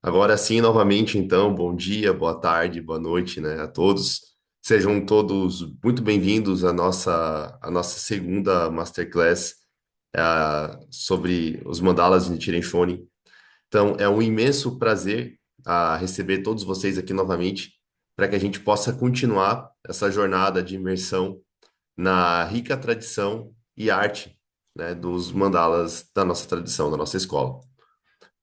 Agora sim, novamente, então, bom dia, boa tarde, boa noite, né, a todos. Sejam todos muito bem-vindos à nossa segunda Masterclass sobre os mandalas de Nichiren Shonin. Então, é um imenso prazer receber todos vocês aqui novamente para que a gente possa continuar essa jornada de imersão na rica tradição e arte, né, dos mandalas da nossa tradição, da nossa escola.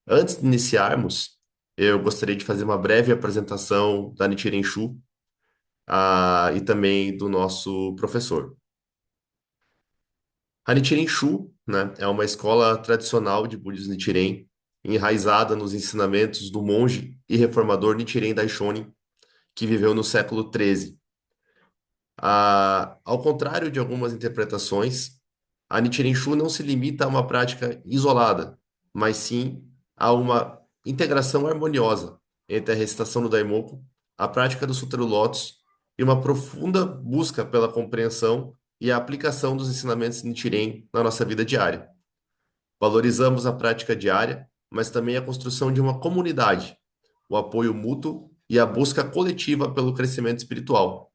Antes de iniciarmos, eu gostaria de fazer uma breve apresentação da Nichiren Shu, e também do nosso professor. A Nichiren Shu, né, é uma escola tradicional de budismo Nichiren, enraizada nos ensinamentos do monge e reformador Nichiren Daishonin, que viveu no século XIII. Ao contrário de algumas interpretações, a Nichiren Shu não se limita a uma prática isolada, mas sim a uma integração harmoniosa entre a recitação do Daimoku, a prática do Sutra do Lótus e uma profunda busca pela compreensão e a aplicação dos ensinamentos de Nichiren na nossa vida diária. Valorizamos a prática diária, mas também a construção de uma comunidade, o apoio mútuo e a busca coletiva pelo crescimento espiritual.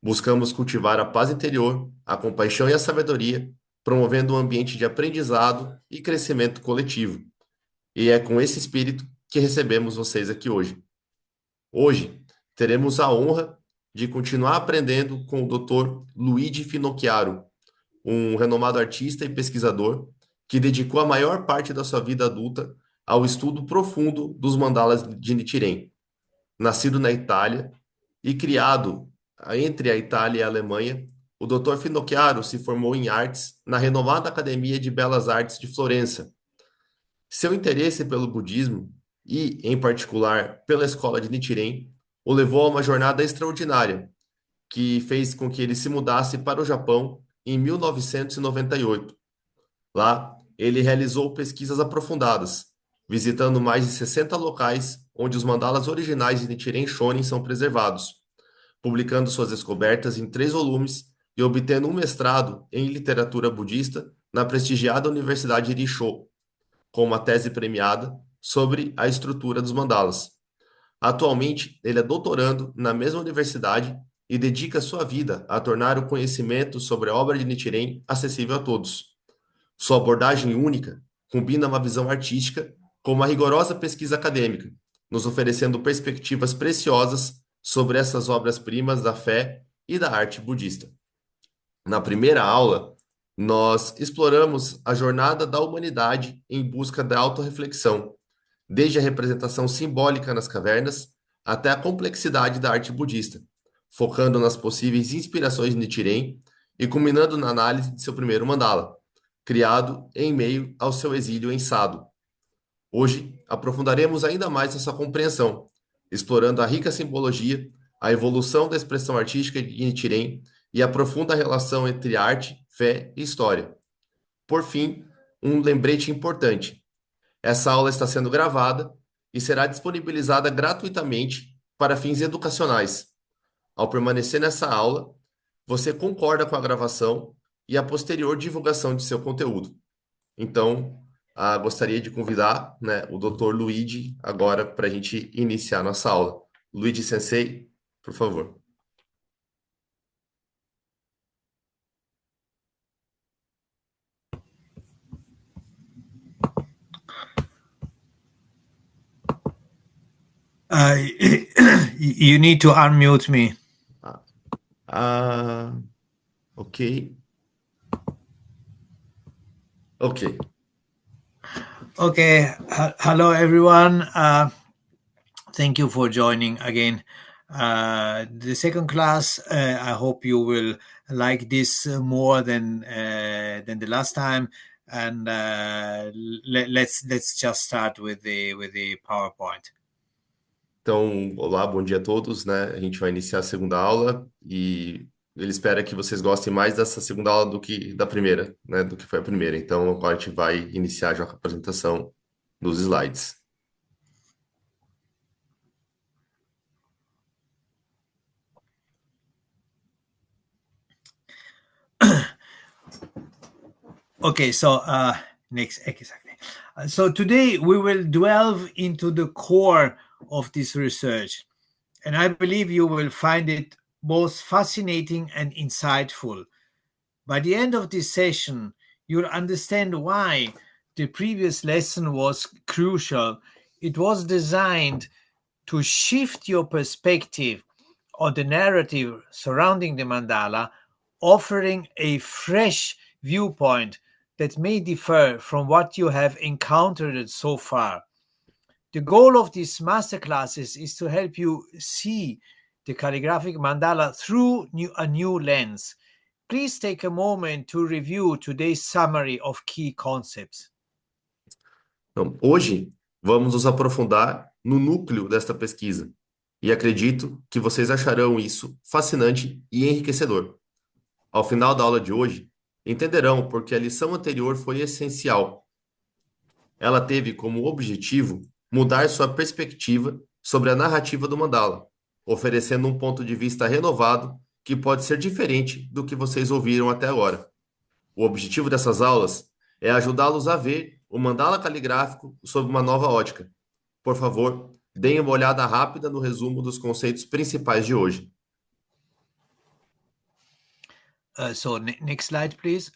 Buscamos cultivar a paz interior, a compaixão e a sabedoria, promovendo um ambiente de aprendizado e crescimento coletivo. E é com esse espírito que recebemos vocês aqui hoje. Hoje, teremos a honra de continuar aprendendo com o Dr. Luigi Finocchiaro, um renomado artista e pesquisador que dedicou a maior parte da sua vida adulta ao estudo profundo dos mandalas de Nichiren. Nascido na Itália e criado entre a Itália e a Alemanha, o Dr. Finocchiaro se formou em artes na renomada Academia de Belas Artes de Florença. Seu interesse pelo budismo e, em particular, pela escola de Nichiren, o levou a uma jornada extraordinária, que fez com que ele se mudasse para o Japão em 1998. Lá, ele realizou pesquisas aprofundadas, visitando mais de 60 locais onde os mandalas originais de Nichiren Shonin são preservados, publicando suas descobertas em 3 volumes e obtendo um mestrado em literatura budista na prestigiada Universidade de Rishō, com uma tese premiada sobre a estrutura dos mandalas. Atualmente, ele é doutorando na mesma universidade e dedica sua vida a tornar o conhecimento sobre a obra de Nichiren acessível a todos. Sua abordagem única combina uma visão artística com uma rigorosa pesquisa acadêmica, nos oferecendo perspectivas preciosas sobre essas obras-primas da fé e da arte budista. Na primeira aula, nós exploramos a jornada da humanidade em busca da autorreflexão, desde a representação simbólica nas cavernas até a complexidade da arte budista, focando nas possíveis inspirações de Nichiren e culminando na análise de seu primeiro mandala, criado em meio ao seu exílio em Sado. Hoje, aprofundaremos ainda mais essa compreensão, explorando a rica simbologia, a evolução da expressão artística de Nichiren e a profunda relação entre arte, fé e história. Por fim, um lembrete importante. Essa aula está sendo gravada e será disponibilizada gratuitamente para fins educacionais. Ao permanecer nessa aula, você concorda com a gravação e a posterior divulgação de seu conteúdo. Então, gostaria de convidar, né, o Dr. Luigi agora para a gente iniciar nossa aula. Luigi Sensei, por favor. Uh, you need to unmute me. Ah, ah, ok. Ok. Okay. Hello, everyone. Thank you for joining again. The second class. I hope you will like this more than the last time. And let's just start with the PowerPoint. Então, olá, bom dia a todos, né? A gente vai iniciar a segunda aula e ele espera que vocês gostem mais dessa segunda aula do que da primeira, né? Do que foi a primeira. Então, agora a gente vai iniciar já com a apresentação dos slides. Okay, so next exactly. So today we will delve into the core of this research, and I believe you will find it both fascinating and insightful. By the end of this session, you'll understand why the previous lesson was crucial. It was designed to shift your perspective on the narrative surrounding the mandala, offering a fresh viewpoint that may differ from what you have encountered so far. The goal of these masterclasses is to help you see the calligraphic mandala through a new lens. Please take a moment to review today's summary of key concepts. Então, hoje, vamos nos aprofundar no núcleo desta pesquisa, e acredito que vocês acharão isso fascinante e enriquecedor. Ao final da aula de hoje, entenderão porque a lição anterior foi essencial. Ela teve como objetivo mudar sua perspectiva sobre a narrativa do mandala, oferecendo um ponto de vista renovado que pode ser diferente do que vocês ouviram até agora. O objetivo dessas aulas é ajudá-los a ver o mandala caligráfico sob uma nova ótica. Por favor, deem uma olhada rápida no resumo dos conceitos principais de hoje. Next slide, please.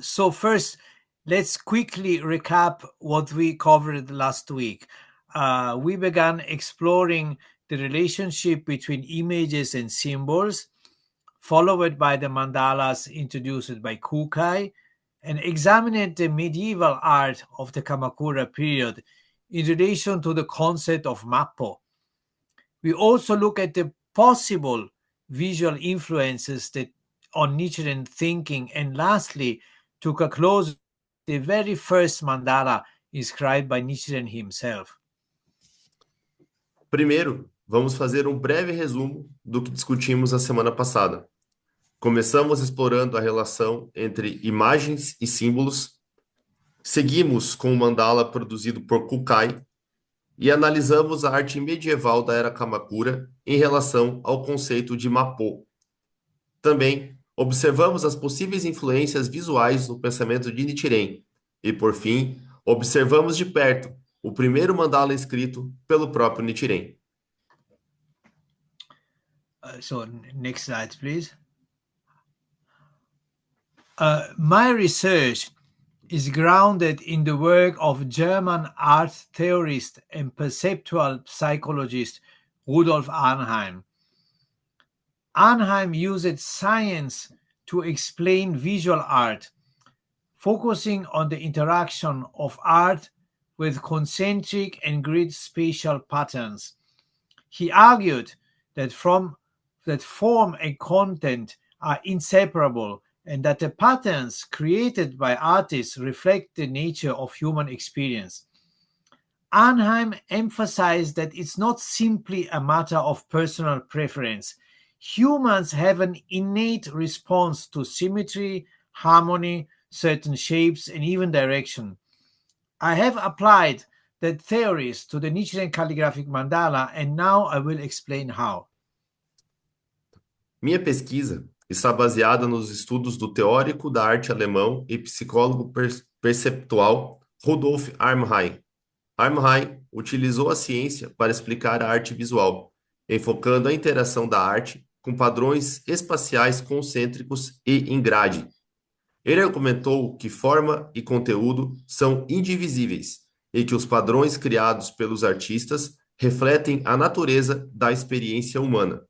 So first, let's quickly recap what we covered last week. We began exploring the relationship between images and symbols, followed by the mandalas introduced by Kukai, and examined the medieval art of the Kamakura period in relation to the concept of Mappo. We also look at the possible visual influences on Nichiren thinking, and lastly, took a close look at the very first mandala inscribed by Nichiren himself. Primeiro, vamos fazer um breve resumo do que discutimos a semana passada. Começamos explorando a relação entre imagens e símbolos, seguimos com o mandala produzido por Kukai e analisamos a arte medieval da era Kamakura em relação ao conceito de Mappo. Também observamos as possíveis influências visuais no pensamento de Nichiren e, por fim, observamos de perto o primeiro mandala escrito pelo próprio Nichiren. Next slide, please. My research is grounded in the work of German art theorist and perceptual psychologist Rudolf Arnheim. Arnheim used science to explain visual art, focusing on the interaction of art with concentric and grid spatial patterns. He argued that form and content are inseparable, and that the patterns created by artists reflect the nature of human experience. Arnheim emphasized that it's not simply a matter of personal preference. Humans have an innate response to symmetry, harmony, certain shapes, and even direction. I have applied that theories to the Nichiren calligraphic mandala, and now I will explain how. Minha pesquisa está baseada nos estudos do teórico da arte alemão e psicólogo perceptual Rudolf Arnheim. Arnheim utilizou a ciência para explicar a arte visual, enfocando a interação da arte com padrões espaciais concêntricos e em grade. Ele argumentou que forma e conteúdo são indivisíveis e que os padrões criados pelos artistas refletem a natureza da experiência humana.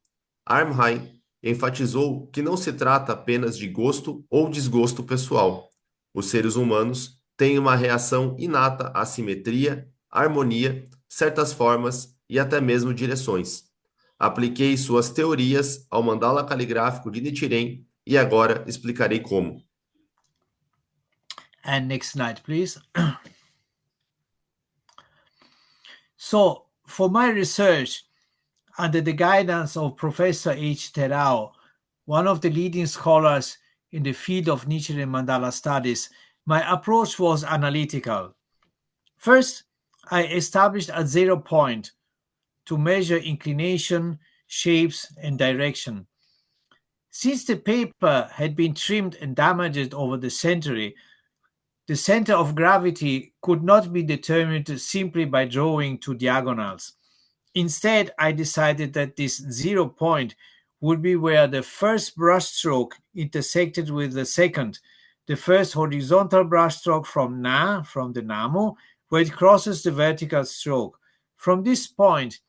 Arnheim enfatizou que não se trata apenas de gosto ou desgosto pessoal. Os seres humanos têm uma reação inata à simetria, harmonia, certas formas e até mesmo direções. Apliquei suas teorias ao mandala caligráfico de Nichiren e agora explicarei como. And next slide, please. So, for my research, under the guidance of Professor H. Terao, one of the leading scholars in the field of Nichiren mandala studies, my approach was analytical. First, I established a 0 point to measure inclination, shapes, and direction. Since the paper had been trimmed and damaged over the century, the center of gravity could not be determined simply by drawing two diagonals. Instead, I decided that this 0 point would be where the first brushstroke intersected with the second, the first horizontal brushstroke from the Namo, where it crosses the vertical stroke. From this point,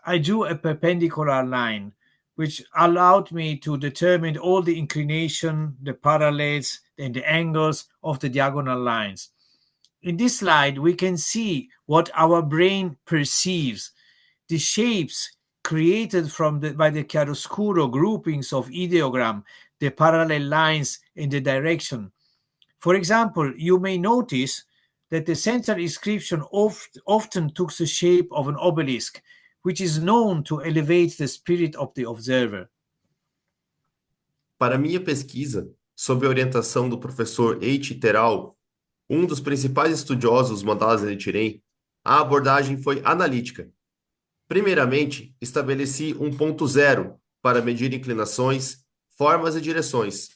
I drew a perpendicular line, which allowed me to determine all the inclination, the parallels, and the angles of the diagonal lines. In this slide, we can see what our brain perceives. The shapes created by the chiaroscuro groupings of ideogram, the parallel lines, and the direction. For example, you may notice that the central inscription often took the shape of an obelisk, which is known to elevate the spirit of the observer. Para minha pesquisa, sob a orientação do professor Eiichi Terao, um dos principais estudiosos dos mandalas de Nichiren, a abordagem foi analítica. Primeiramente, estabeleci um ponto zero para medir inclinações, formas e direções.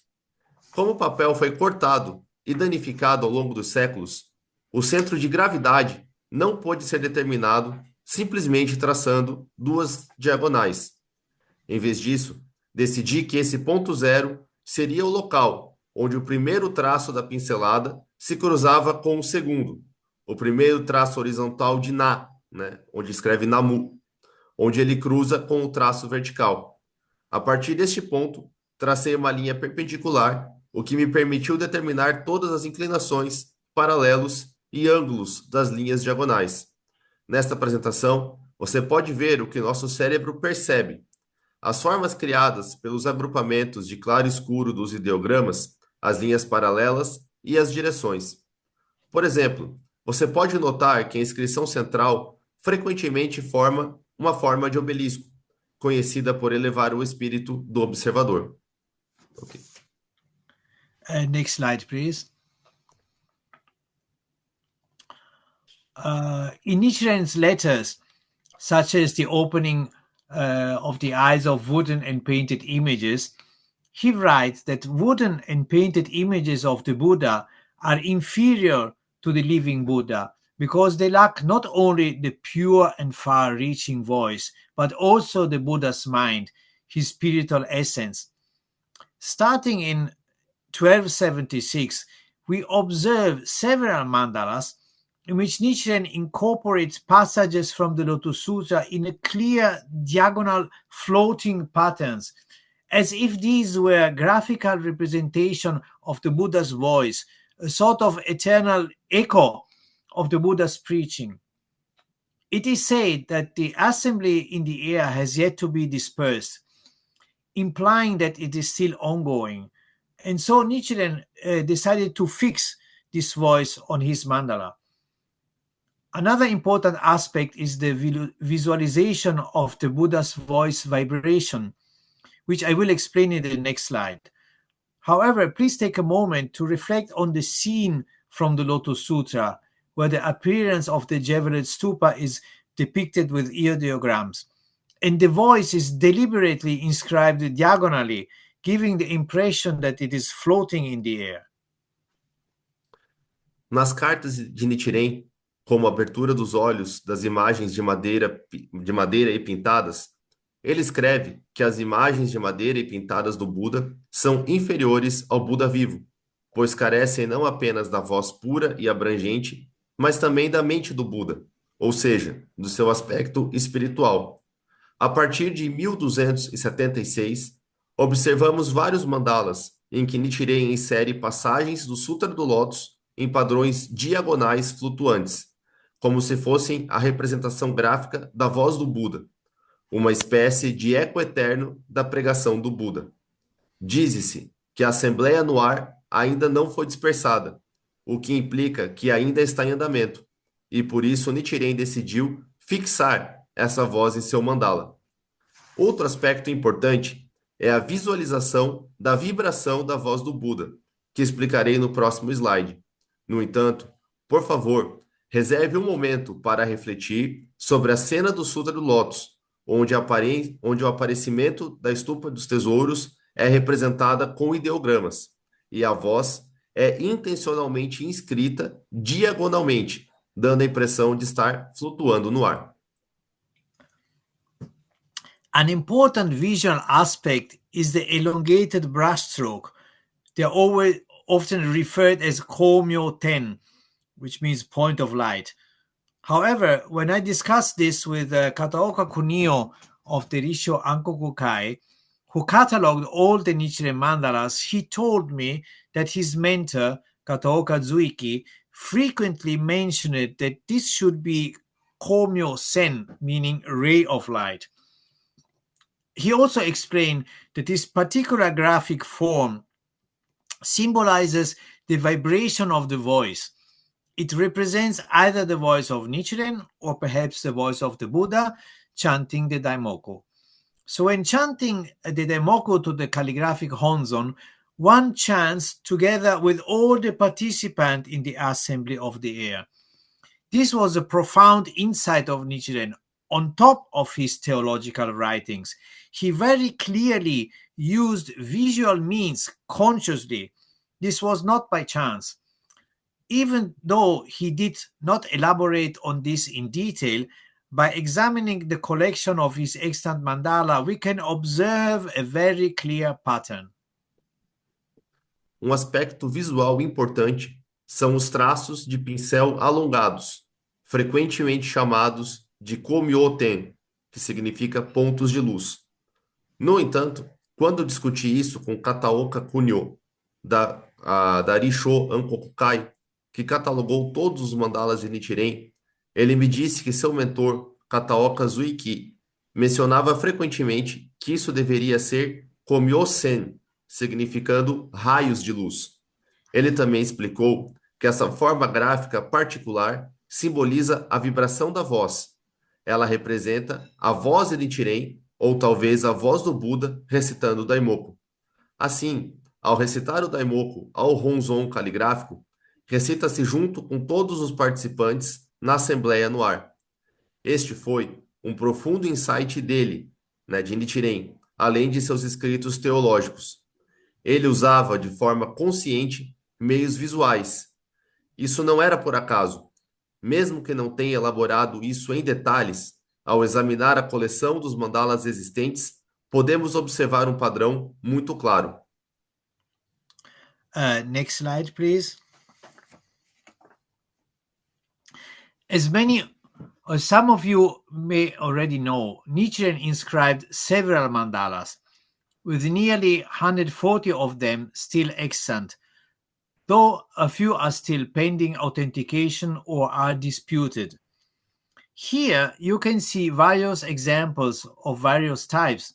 Como o papel foi cortado e danificado ao longo dos séculos, o centro de gravidade não pôde ser determinado simplesmente traçando duas diagonais. Em vez disso, decidi que esse ponto zero seria o local onde o primeiro traço da pincelada se cruzava com o segundo, o primeiro traço horizontal de Na, né, onde escreve Namu, onde ele cruza com o traço vertical. A partir deste ponto, tracei uma linha perpendicular, o que me permitiu determinar todas as inclinações, paralelos e ângulos das linhas diagonais. Nesta apresentação, você pode ver o que nosso cérebro percebe. As formas criadas pelos agrupamentos de claro e escuro dos ideogramas, as linhas paralelas e as direções. Por exemplo, você pode notar que a inscrição central frequentemente forma uma forma de obelisco, conhecida por elevar o espírito do observador. Okay. Next slide, please. In Nichiren's letters, such as the opening of the eyes of wooden and painted images, he writes that wooden and painted images of the Buddha are inferior to the living Buddha because they lack not only the pure and far-reaching voice, but also the Buddha's mind, his spiritual essence. Starting in 1276, we observe several mandalas in which Nichiren incorporates passages from the Lotus Sutra in a clear diagonal floating patterns, as if these were graphical representation of the Buddha's voice, a sort of eternal echo of the Buddha's preaching. It is said that the assembly in the air has yet to be dispersed, implying that it is still ongoing. And so Nichiren decided to fix this voice on his mandala. Another important aspect is the visualization of the Buddha's voice vibration, which I will explain in the next slide. However, please take a moment to reflect on the scene from the Lotus Sutra, where the appearance of the Jeweled Stupa is depicted with ideograms, and the voice is deliberately inscribed diagonally, giving the impression that it is floating in the air. Nas cartas de Nichiren, como a abertura dos olhos das imagens de madeira e pintadas, ele escreve que as imagens de madeira e pintadas do Buda são inferiores ao Buda vivo, pois carecem não apenas da voz pura e abrangente, mas também da mente do Buda, ou seja, do seu aspecto espiritual. A partir de 1276, observamos vários mandalas em que Nichiren insere passagens do Sutra do Lótus em padrões diagonais flutuantes, como se fossem a representação gráfica da voz do Buda, uma espécie de eco eterno da pregação do Buda. Diz-se que a assembleia no ar ainda não foi dispersada, o que implica que ainda está em andamento, e por isso Nichiren decidiu fixar essa voz em seu mandala. Outro aspecto importante é a visualização da vibração da voz do Buda, que explicarei no próximo slide. No entanto, por favor, reserve um momento para refletir sobre a cena do Sutra do Lótus, onde o aparecimento da estupa dos tesouros é representada com ideogramas e a voz é intencionalmente inscrita diagonalmente, dando a impressão de estar flutuando no ar. An important visual aspect is the elongated brushstroke. They are always often referred as Komyo 10, which means point of light. However, when I discussed this with Kataoka Kunio of the Risho Ankokukai, who cataloged all the Nichiren mandalas, he told me that his mentor, Kataoka Zuiki, frequently mentioned that this should be Komyo Sen, meaning ray of light. He also explained that this particular graphic form symbolizes the vibration of the voice. It represents either the voice of Nichiren or perhaps the voice of the Buddha chanting the Daimoku. So when chanting the Daimoku to the calligraphic Honzon, one chants together with all the participants in the assembly of the air. This was a profound insight of Nichiren on top of his theological writings. He very clearly used visual means consciously. This was not by chance. Even though he did not elaborate on this in detail, by examining the collection of his extant mandala, we can observe a very clear pattern. Um aspecto visual importante são os traços de pincel alongados, frequentemente chamados de komyoten, que significa pontos de luz. No entanto, quando discuti isso com Kataoka Kunio, da Risho Ankokukai, que catalogou todos os mandalas de Nichiren, ele me disse que seu mentor, Kataoka Zuiki, mencionava frequentemente que isso deveria ser Komyo-sen, significando raios de luz. Ele também explicou que essa forma gráfica particular simboliza a vibração da voz. Ela representa a voz de Nichiren, ou talvez a voz do Buda recitando o Daimoku. Assim, ao recitar o Daimoku ao Honzon caligráfico, recita-se junto com todos os participantes na assembleia no ar. Este foi um profundo insight dele, de Nichiren, além de seus escritos teológicos. Ele usava de forma consciente meios visuais. Isso não era por acaso. Mesmo que não tenha elaborado isso em detalhes, ao examinar a coleção dos mandalas existentes, podemos observar um padrão muito claro. Next slide, please. As some of you may already know, Nichiren inscribed several mandalas, with nearly 140 of them still extant, though a few are still pending authentication or are disputed. Here you can see various examples of various types.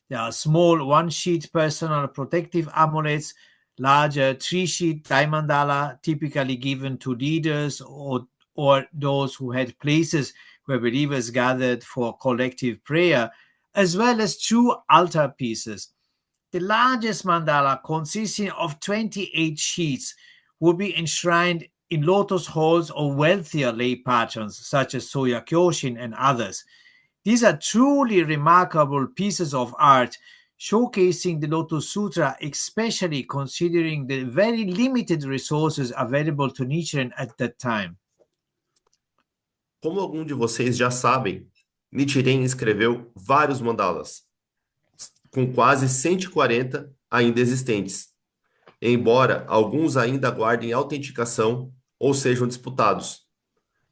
There are small one-sheet personal protective amulets, larger three-sheet daimandala typically given to leaders or those who had places where believers gathered for collective prayer, as well as 2 altar pieces. The largest mandala, consisting of 28 sheets, would be enshrined in lotus halls of wealthier lay patrons, such as Soya Kyoshin and others. These are truly remarkable pieces of art, showcasing the Lotus Sutra, especially considering the very limited resources available to Nichiren at that time. Como alguns de vocês já sabem, Nichiren escreveu vários mandalas, com quase 140 ainda existentes, embora alguns ainda guardem autenticação ou sejam disputados.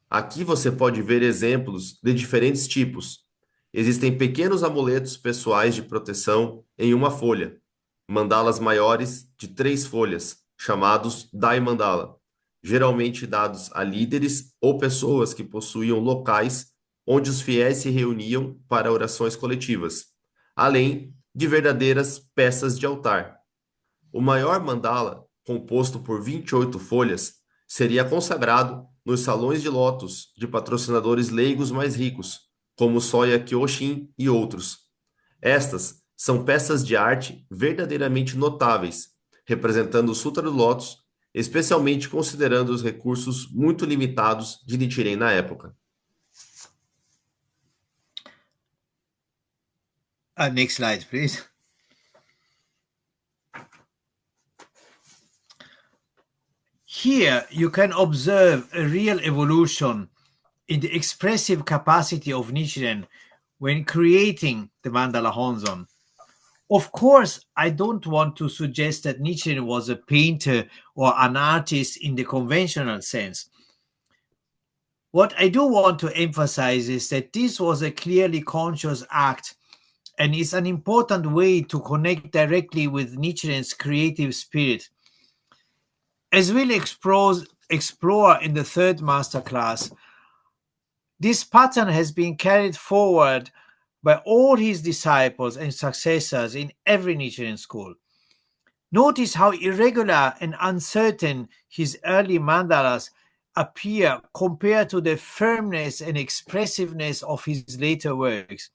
Aqui você pode ver exemplos de diferentes tipos. Existem pequenos amuletos pessoais de proteção em uma folha, mandalas maiores de 3 folhas, chamados Dai Mandala, geralmente dados a líderes ou pessoas que possuíam locais onde os fiéis se reuniam para orações coletivas, além de verdadeiras peças de altar. O maior mandala, composto por 28 folhas, seria consagrado nos salões de lótus de patrocinadores leigos mais ricos, como Soya Kyoshin e outros. Estas são peças de arte verdadeiramente notáveis, representando o Sutra do Lótus, especialmente considerando os recursos muito limitados de Nichiren na época. Next slide, please. Here you can observe a real evolution in the expressive capacity of Nichiren when creating the mandala Honzon. Of course, I don't want to suggest that Nichiren was a painter or an artist in the conventional sense. What I do want to emphasize is that this was a clearly conscious act and is an important way to connect directly with Nichiren's creative spirit. As we'll explore in the third masterclass, this pattern has been carried forward by all his disciples and successors in every Nichiren school. Notice how irregular and uncertain his early mandalas appear compared to the firmness and expressiveness of his later works.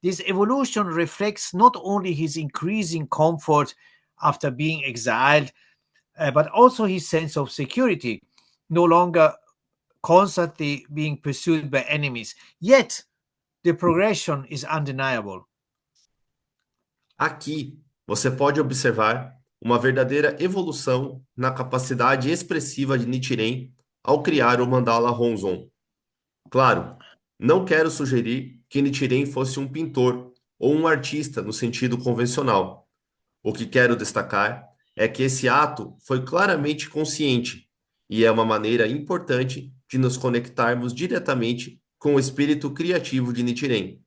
This evolution reflects not only his increasing comfort after being exiled, but also his sense of security, no longer constantly being pursued by enemies. Yet, the progression is undeniable. Aqui você pode observar uma verdadeira evolução na capacidade expressiva de Nichiren ao criar o mandala Honzon. Claro, não quero sugerir que Nichiren fosse um pintor ou um artista no sentido convencional. O que quero destacar é que esse ato foi claramente consciente e é uma maneira importante de nos conectarmos diretamente com o espírito criativo de Nichiren.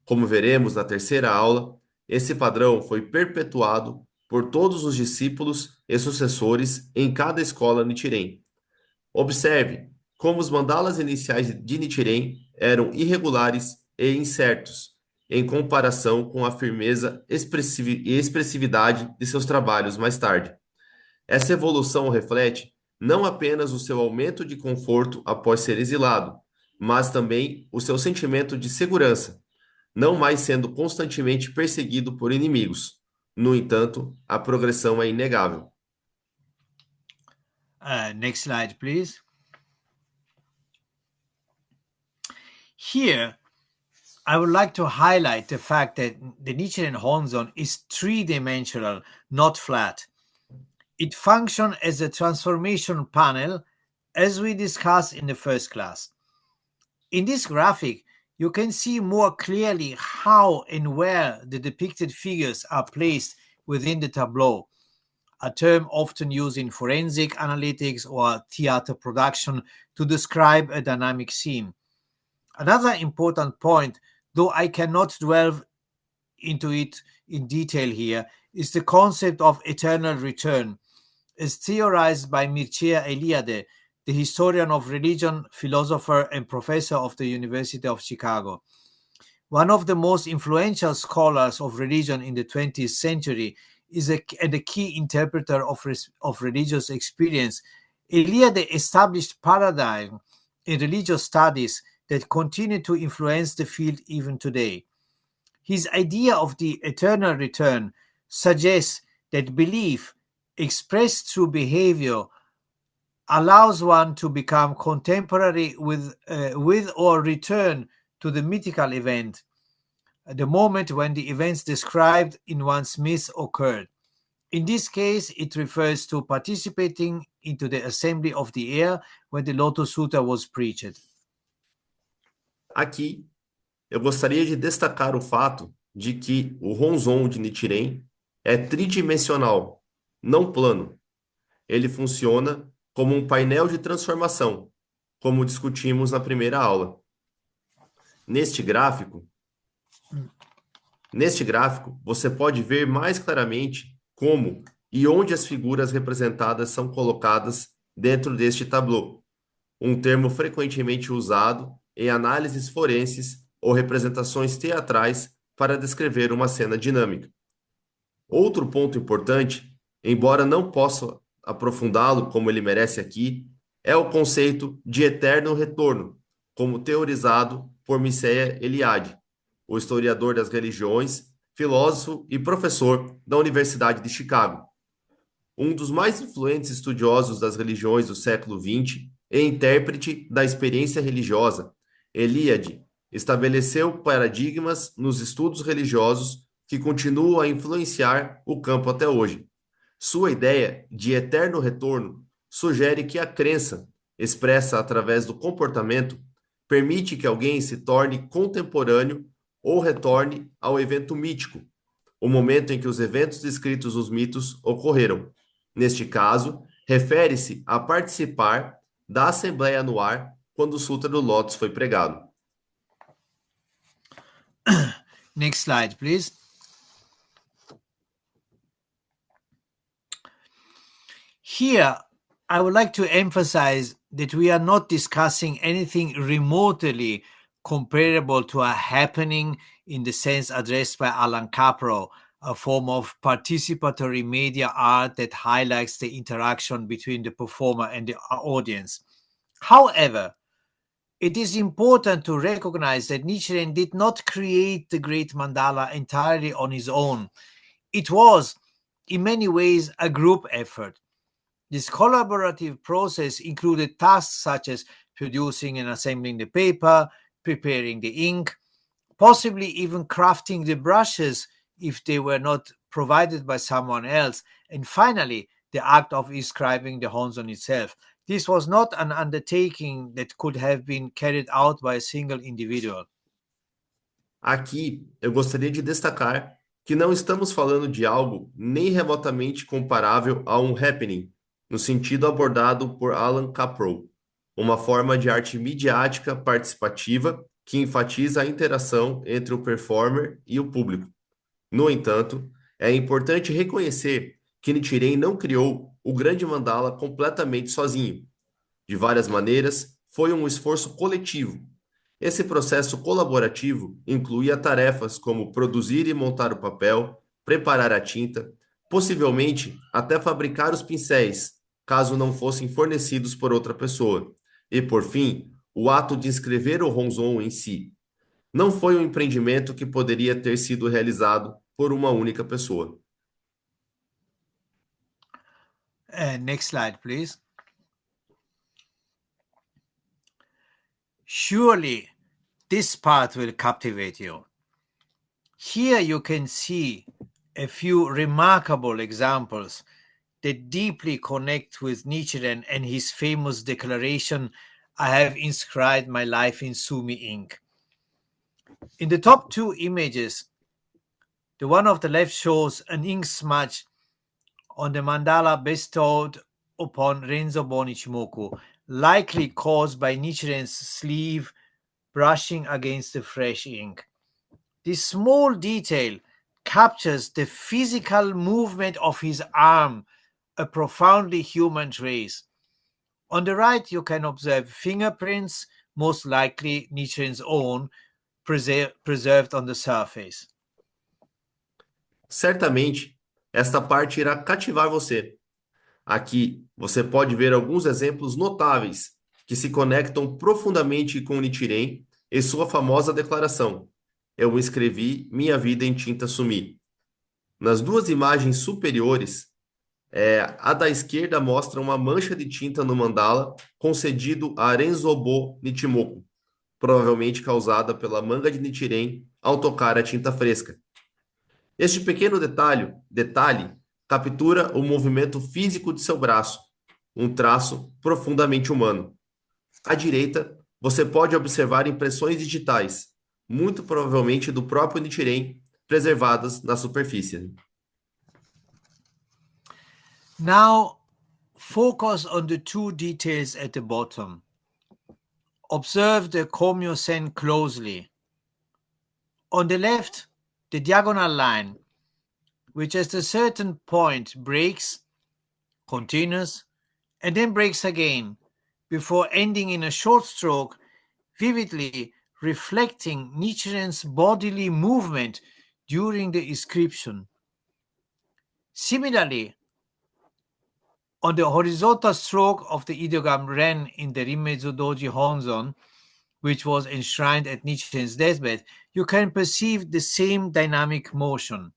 Como veremos na terceira aula, esse padrão foi perpetuado por todos os discípulos e sucessores em cada escola Nichiren. Observe como os mandalas iniciais de Nichiren eram irregulares e incertos, em comparação com a firmeza e expressividade de seus trabalhos mais tarde. Essa evolução reflete não apenas o seu aumento de conforto após ser exilado, mas também o seu sentimento de segurança, não mais sendo constantemente perseguido por inimigos. No entanto, a progressão é inegável. Next slide, please. Here, I would like to highlight the fact that the Nichiren Honzon is three-dimensional, not flat. It functions as a transformation panel, as we discussed in the first class. In this graphic, you can see more clearly how and where the depicted figures are placed within the tableau, a term often used in forensic analytics or theater production to describe a dynamic scene. Another important point, though I cannot dwell into it in detail here, is the concept of eternal return, as theorized by Mircea Eliade, the historian of religion, philosopher, and professor of the University of Chicago. One of the most influential scholars of religion in the 20th century and a key interpreter of religious experience. Eliade established paradigm in religious studies that continue to influence the field even today. His idea of the eternal return suggests that belief expressed through behavior allows one to become contemporary with or return to the mythical event, the moment when the events described in one's myth occurred. In this case, it refers to participating into the assembly of the air when the Lotus Sutra was preached. Aqui, eu gostaria de destacar o fato de que o Honzon de Nichiren é tridimensional, não plano. Ele funciona como um painel de transformação, como discutimos na primeira aula. Neste gráfico, você pode ver mais claramente como e onde as figuras representadas são colocadas dentro deste tableau, um termo frequentemente usado em análises forenses ou representações teatrais para descrever uma cena dinâmica. Outro ponto importante, embora não possa aprofundá-lo como ele merece aqui, é o conceito de eterno retorno, como teorizado por Mircea Eliade, o historiador das religiões, filósofo e professor da Universidade de Chicago. Um dos mais influentes estudiosos das religiões do século XX e intérprete da experiência religiosa, Eliade estabeleceu paradigmas nos estudos religiosos que continuam a influenciar o campo até hoje. Sua ideia de eterno retorno sugere que a crença, expressa através do comportamento, permite que alguém se torne contemporâneo ou retorne ao evento mítico, o momento em que os eventos descritos nos mitos ocorreram. Neste caso, refere-se a participar da Assembleia no ar quando o Sutra do Lótus foi pregado. Next slide, please. Here, I would like to emphasize that we are not discussing anything remotely comparable to a happening in the sense addressed by Alan Capro, a form of participatory media art that highlights the interaction between the performer and the audience. However, it is important to recognize that Nichiren did not create the great mandala entirely on his own. It was, in many ways, a group effort. This collaborative process included tasks such as producing and assembling the paper, preparing the ink, possibly even crafting the brushes if they were not provided by someone else, and finally, the act of inscribing the Honzon itself. This was not an undertaking that could have been carried out by a single individual. Aqui, eu gostaria de destacar que não estamos falando de algo nem remotamente comparável a um happening, no sentido abordado por Alan Capro, uma forma de arte midiática participativa que enfatiza a interação entre o performer e o público. No entanto, é importante reconhecer que Nichiren não criou o grande mandala completamente sozinho. De várias maneiras, foi um esforço coletivo. Esse processo colaborativo incluía tarefas como produzir e montar o papel, preparar a tinta, possivelmente até fabricar os pincéis, caso não fossem fornecidos por outra pessoa, e, por fim, o ato de escrever o Honzon em si. Não foi um empreendimento que poderia ter sido realizado por uma única pessoa. Next slide, please. Surely this part will captivate you. Here you can see a few remarkable examples that deeply connect with Nichiren and his famous declaration, "I have inscribed my life in Sumi ink." In the top two images, the one of the left shows an ink smudge on the mandala bestowed upon Renzo Bonichimoku, likely caused by Nichiren's sleeve brushing against the fresh ink. This small detail captures the physical movement of his arm, a profoundly human trace. On the right, you can observe fingerprints, most likely Nichiren's own, preserved on the surface. Certamente, esta parte irá cativar você. Aqui, você pode ver alguns exemplos notáveis que se conectam profundamente com Nichiren e sua famosa declaração: "Eu escrevi minha vida em tinta sumi." Nas duas imagens superiores, a da esquerda mostra uma mancha de tinta no mandala concedido a Renzobo Nichimoku, provavelmente causada pela manga de Nichiren ao tocar a tinta fresca. Este pequeno detalhe captura o movimento físico de seu braço, um traço profundamente humano. À direita, você pode observar impressões digitais, muito provavelmente do próprio Nichiren, preservadas na superfície. Now, focus on the two details at the bottom. Observe the Komyo-sen closely. On the left, the diagonal line, which at a certain point breaks, continues, and then breaks again, before ending in a short stroke, vividly reflecting Nichiren's bodily movement during the inscription. Similarly, on the horizontal stroke of the ideogram Ren in the Rinmeizu Doji Honzon, which was enshrined at Nichiren's deathbed, you can perceive the same dynamic motion.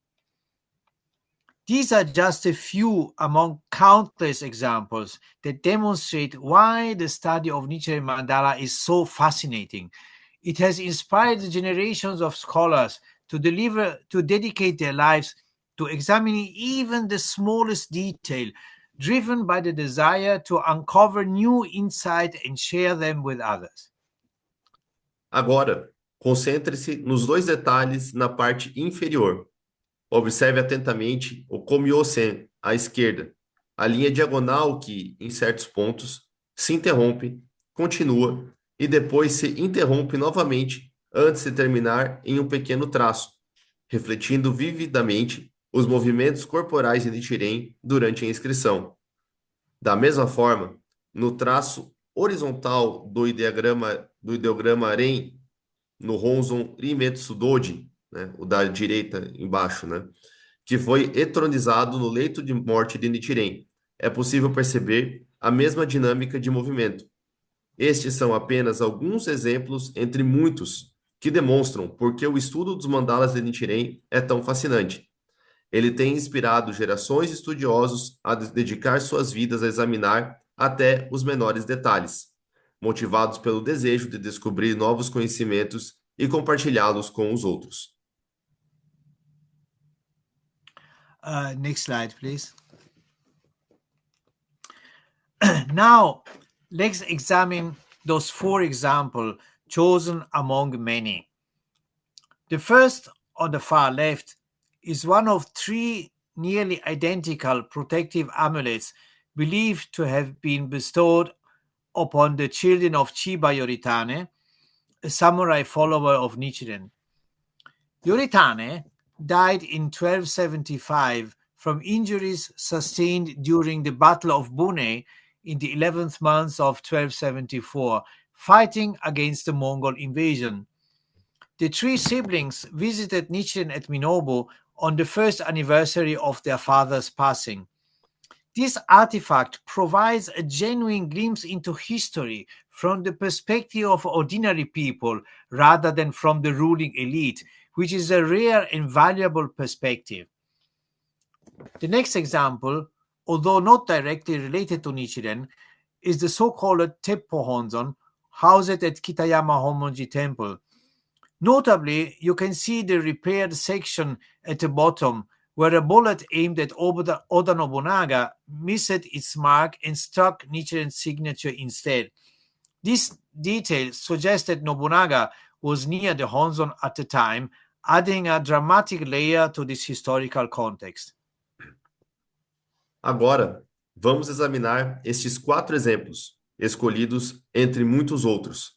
These are just a few among countless examples that demonstrate why the study of Nichiren mandala is so fascinating. It has inspired generations of scholars to dedicate their lives to examining even the smallest detail, driven by the desire to uncover new insight and share them with others. Agora, concentre-se nos dois detalhes na parte inferior. Observe atentamente o Komyosen à esquerda, a linha diagonal que, em certos pontos, se interrompe, continua e depois se interrompe novamente antes de terminar em um pequeno traço, refletindo vividamente os movimentos corporais de Nichiren durante a inscrição. Da mesma forma, no traço horizontal do ideograma Ren, no Honzon Rimetsu Doji, né, o da direita embaixo, né, que foi etronizado no leito de morte de Nichiren, é possível perceber a mesma dinâmica de movimento. Estes são apenas alguns exemplos entre muitos que demonstram por que o estudo dos mandalas de Nichiren é tão fascinante. Ele tem inspirado gerações de estudiosos a dedicar suas vidas a examinar até os menores detalhes, motivados pelo desejo de descobrir novos conhecimentos e compartilhá-los com os outros. Next slide, please. Now, let's examine those 4 examples chosen among many. The first on the far left is one of 3 nearly identical protective amulets believed to have been bestowed upon the children of Chiba Yoritane, a samurai follower of Nichiren. Yoritane died in 1275 from injuries sustained during the Battle of Bune in the 11th month of 1274, fighting against the Mongol invasion. The 3 siblings visited Nichiren at Minobu on the first anniversary of their father's passing. This artifact provides a genuine glimpse into history from the perspective of ordinary people rather than from the ruling elite, which is a rare and valuable perspective. The next example, although not directly related to Nichiren, is the so-called Teppo Honzon, housed at Kitayama Homonji Temple. Notably, you can see the repaired section at the bottom, where a bullet aimed at Oda Nobunaga missed its mark and struck Nichiren's signature instead. This detail suggests that Nobunaga was near the Honzon at the time, adding a dramatic layer to this historical context. Agora, vamos examinar estes 4 exemplos, escolhidos entre muitos outros.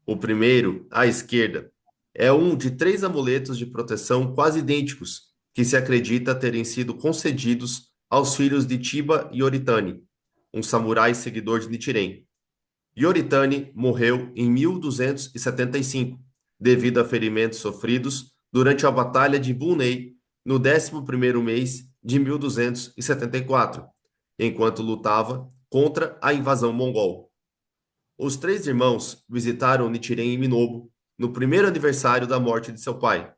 O primeiro, à esquerda, é um de 3 amuletos de proteção quase idênticos, que se acredita terem sido concedidos aos filhos de Chiba Yoritane, um samurai seguidor de Nichiren. Yoritane morreu em 1275, devido a ferimentos sofridos durante a Batalha de Bunei, no 11º mês de 1274, enquanto lutava contra a invasão mongol. Os 3 irmãos visitaram Nichiren em Minobu no primeiro aniversário da morte de seu pai.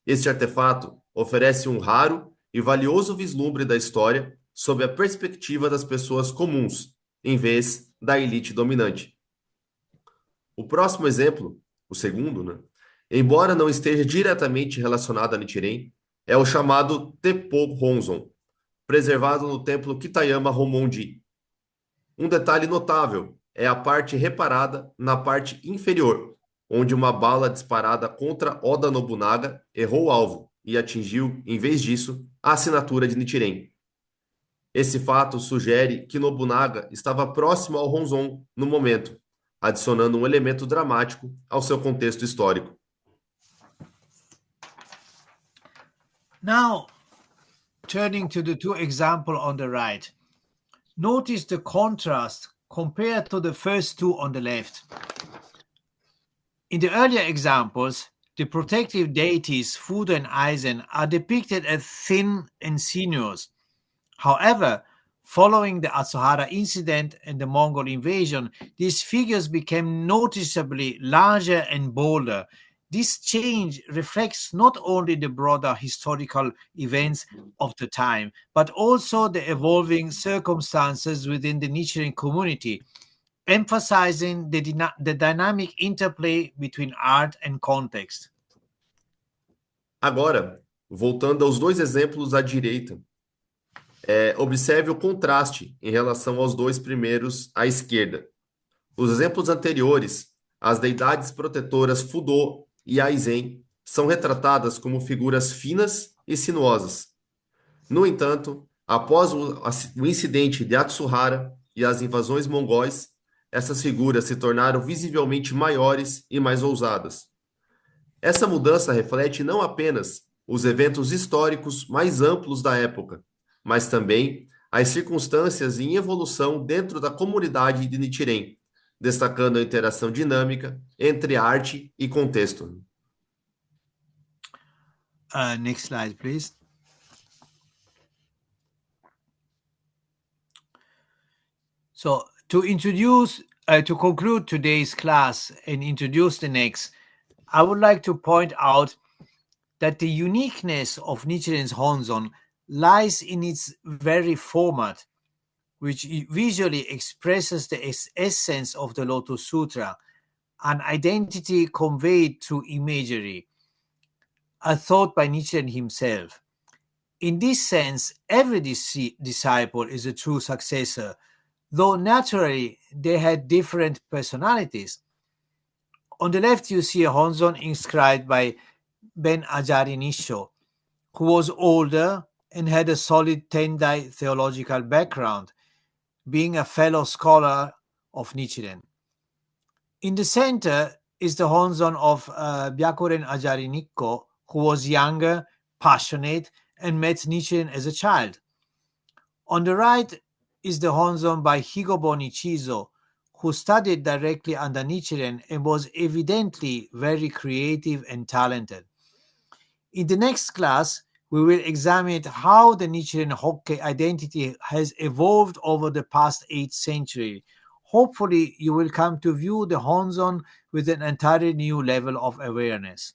Este artefato oferece um raro e valioso vislumbre da história sob a perspectiva das pessoas comuns, em vez da elite dominante. O próximo exemplo, o segundo, né, embora não esteja diretamente relacionado a Nichiren, é o chamado Teppo Honzon, preservado no templo Kitayama Homonji. Um detalhe notável é a parte reparada na parte inferior, onde uma bala disparada contra Oda Nobunaga errou o alvo e atingiu, em vez disso, a assinatura de Nichiren. Esse fato sugere que Nobunaga estava próximo ao Honzon no momento, adicionando um elemento dramático ao seu contexto histórico. Now, turning to the 2 examples on the right, notice the contrast compared to the first 2 on the left. In the earlier examples, the protective deities Fudo and Aizen are depicted as thin and sinuous. However, following the Atsuhara incident and the Mongol invasion, these figures became noticeably larger and bolder. This change reflects not only the broader historical events of the time, but also the evolving circumstances within the Nichiren community, emphasizing the dynamic interplay between art and context. Agora, voltando aos 2 exemplos à direita, Observe o contraste em relação aos dois primeiros à esquerda. Os exemplos anteriores, as deidades protetoras Fudô e Aizen, são retratadas como figuras finas e sinuosas. No entanto, após o incidente de Atsuhara e as invasões mongóis, essas figuras se tornaram visivelmente maiores e mais ousadas. Essa mudança reflete não apenas os eventos históricos mais amplos da época, mas também as circunstâncias em evolução dentro da comunidade de Nichiren, destacando a interação dinâmica entre arte e contexto. Next slide, please. So to conclude today's class and introduce the next, I would like to point out that the uniqueness of Nichiren's Honzon lies in its very format, which visually expresses the essence of the Lotus Sutra, an identity conveyed through imagery, a thought by Nichiren himself. In this sense, every disciple is a true successor, though naturally they had different personalities. On the left, you see a Honzon inscribed by Ben Ajari Nisho, who was older and had a solid Tendai theological background, being a fellow scholar of Nichiren. In the center is the Honzon of Byakuren Ajari Nikko, who was younger, passionate, and met Nichiren as a child. On the right is the Honzon by Higobo Nichizo, who studied directly under Nichiren and was evidently very creative and talented. In the next class, we will examine how the Nichiren Hokke identity has evolved over the past 8th century. Hopefully, you will come to view the Honzon with an entirely new level of awareness.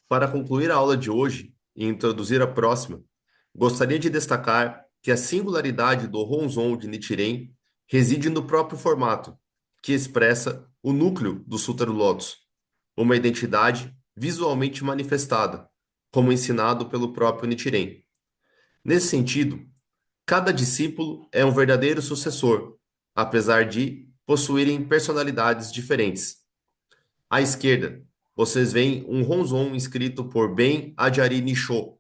Para concluir a aula de hoje e introduzir a próxima, gostaria de destacar que a singularidade do Honzon de Nichiren reside no próprio formato, que expressa o núcleo do Sutra do Lotus, uma identidade visualmente manifestada, como ensinado pelo próprio Nichiren. Nesse sentido, cada discípulo é um verdadeiro sucessor, apesar de possuírem personalidades diferentes. À esquerda, vocês veem um Honzon escrito por Ben Ajari Nisho,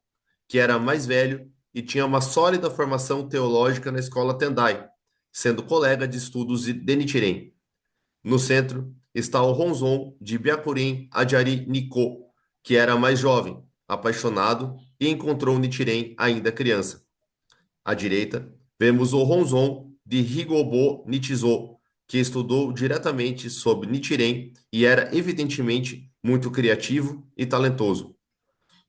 que era mais velho e tinha uma sólida formação teológica na escola Tendai, sendo colega de estudos de Nichiren. No centro está o Honzon de Byakuren Ajari Nikko, que era mais jovem, apaixonado e encontrou Nichiren ainda criança. À direita, vemos o Honzon de Higobo Nichizo, que estudou diretamente sobre Nichiren e era evidentemente muito criativo e talentoso.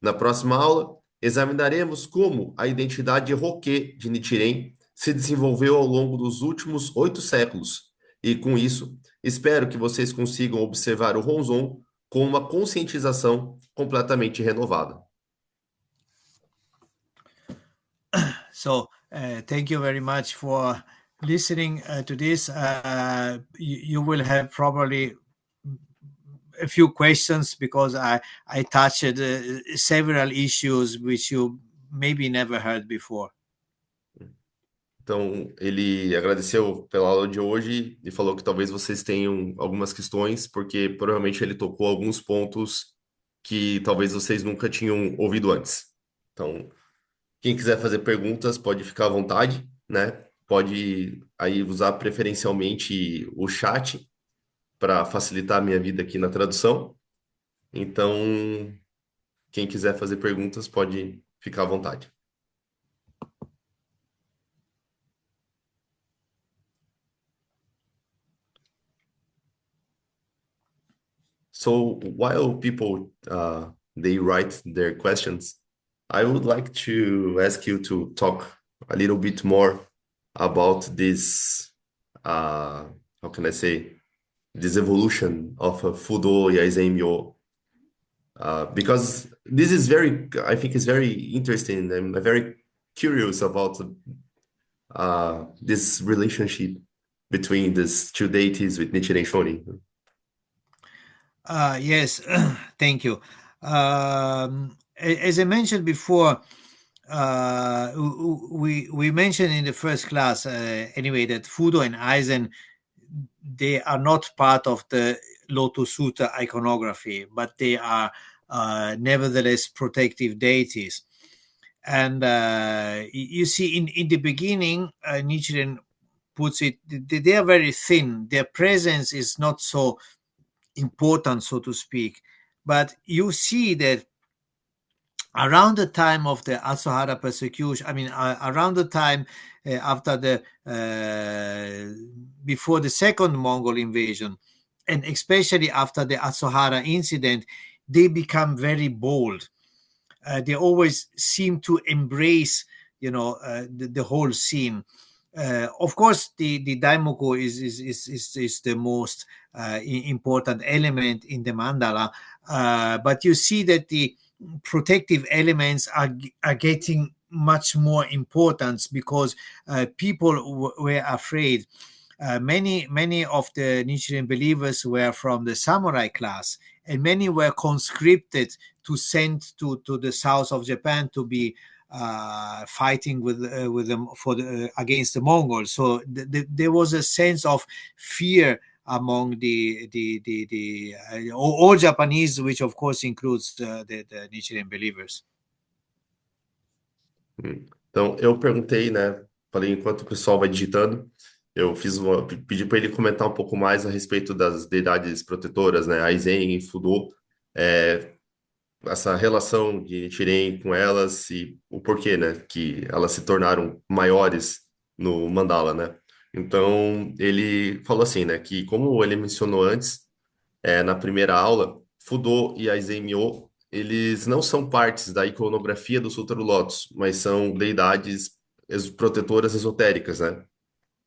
Na próxima aula, examinaremos como a identidade Hokke de Nichiren se desenvolveu ao longo dos últimos 8 séculos, e com isso, espero que vocês consigam observar o Honzon com uma conscientização completamente renovada. So, thank you very much for listening to this. You will have probably a few questions because I touched several issues which you maybe never heard before. Então, ele agradeceu pela aula de hoje e falou que talvez vocês tenham algumas questões, porque provavelmente ele tocou alguns pontos que talvez vocês nunca tinham ouvido antes. Então, quem quiser fazer perguntas pode ficar à vontade, né? Pode aí usar preferencialmente o chat para facilitar a minha vida aqui na tradução. Então, quem quiser fazer perguntas pode ficar à vontade. So while people they write their questions, I would like to ask you to talk a little bit more about this, how can I say, this evolution of Fudo Yaizemyo, because this is very, I think it's very interesting. I'm very curious about this relationship between these two deities with Nichiren Shonin. Yes, thank you. As I mentioned before, we mentioned in the first class anyway that Fudo and Aizen, they are not part of the Lotus Sutra iconography, but they are nevertheless protective deities. And you see, in the beginning, Nichiren puts it, they are very thin. Their presence is not so important, so to speak. But you see that around the time of the Atsuhara persecution, I mean, around the time after before the second Mongol invasion, and especially after the Atsuhara incident, they become very bold. They always seem to embrace, the whole scene. Of course, the daimoku is the most important element in the mandala, but you see that the protective elements are getting much more importance because people were afraid. Many of the Nichiren believers were from the samurai class, and many were conscripted to send to the south of Japan to be fighting with them against the Mongols. So there was a sense of fear among all Japanese, which of course includes the Nichiren believers. Então, eu perguntei, né? Falei, enquanto o pessoal vai digitando, pedi para ele comentar um pouco mais a respeito das deidades protetoras, né? Aizen e Fudo, essa relação de Nichiren com elas e o porquê, né? Que elas se tornaram maiores no mandala, né? Então, ele falou assim, né? Que como ele mencionou antes, na primeira aula, Fudo e Aizen Myo, eles não são partes da iconografia do Sutra do Lótus, mas são deidades protetoras esotéricas, né?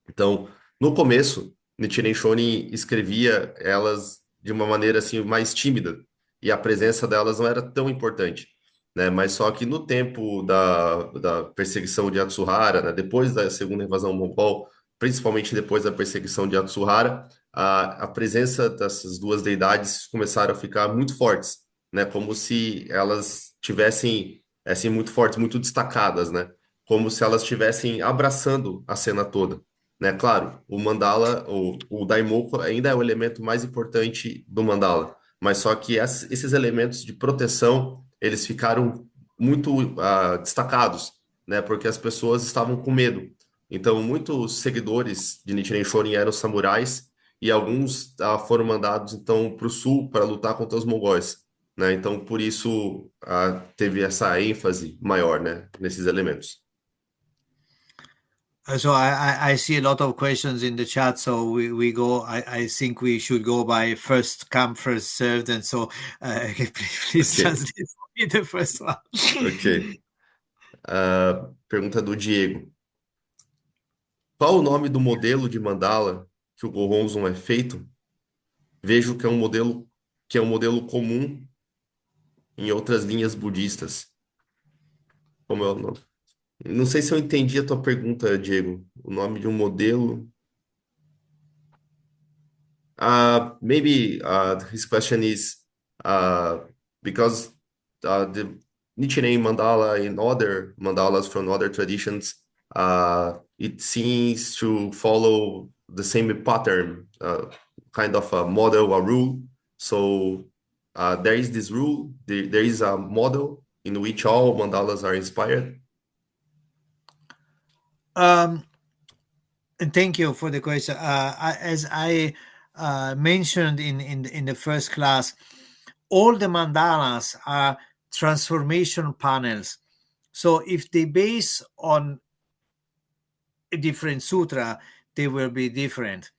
Então, no começo, Nichiren Shonin escrevia elas de uma maneira assim mais tímida, e a presença delas não era tão importante, né? Mas só que no tempo da perseguição de Atsuhara, né? Depois da segunda invasão mongol, principalmente depois da perseguição de Atsuhara, a presença dessas duas deidades começaram a ficar muito fortes, né? Como se elas tivessem assim muito fortes, muito destacadas, né? Como se elas estivessem abraçando a cena toda, né? Claro, o mandala, o daimoku ainda é o elemento mais importante do mandala, mas só que esses elementos de proteção, eles ficaram muito destacados, né? Porque as pessoas estavam com medo. Então, muitos seguidores de Nichiren Shorin eram samurais e alguns foram mandados então para o sul para lutar contra os mongóis, né? Então, por isso teve essa ênfase maior, né? Nesses elementos. So I see a lot of questions in the chat. So we go. I think we should go by first come, first served. And so please translate for me the first one. Ok. Pergunta do Diego. Qual o nome do modelo de mandala que o Gohonzon é feito? Vejo que é um modelo comum em outras linhas budistas. Como é o nome? Não sei se eu entendi a tua pergunta, Diego. O nome de um modelo. Maybe his question is because the Nichiren mandala and other mandalas from other traditions, it seems to follow the same pattern, kind of a model, a rule. So there is this rule, there is a model in which all mandalas are inspired. And thank you for the question. As I mentioned in the first class, all the mandalas are transformation panels. So if they base on a different sutra, they will be different.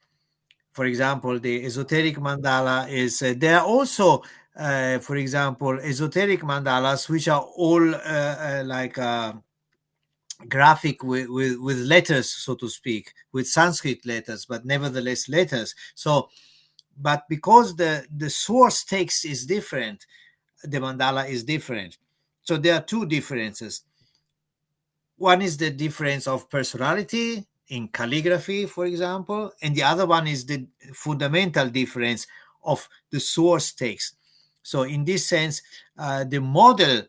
For example, the esoteric mandala is there are also, for example, esoteric mandalas which are all like graphic with letters, so to speak, with Sanskrit letters, but nevertheless letters. So, but because the source text is different, the mandala is different. So there are two differences. One is the difference of personality in calligraphy, for example, and the other one is the fundamental difference of the source text. So in this sense, the model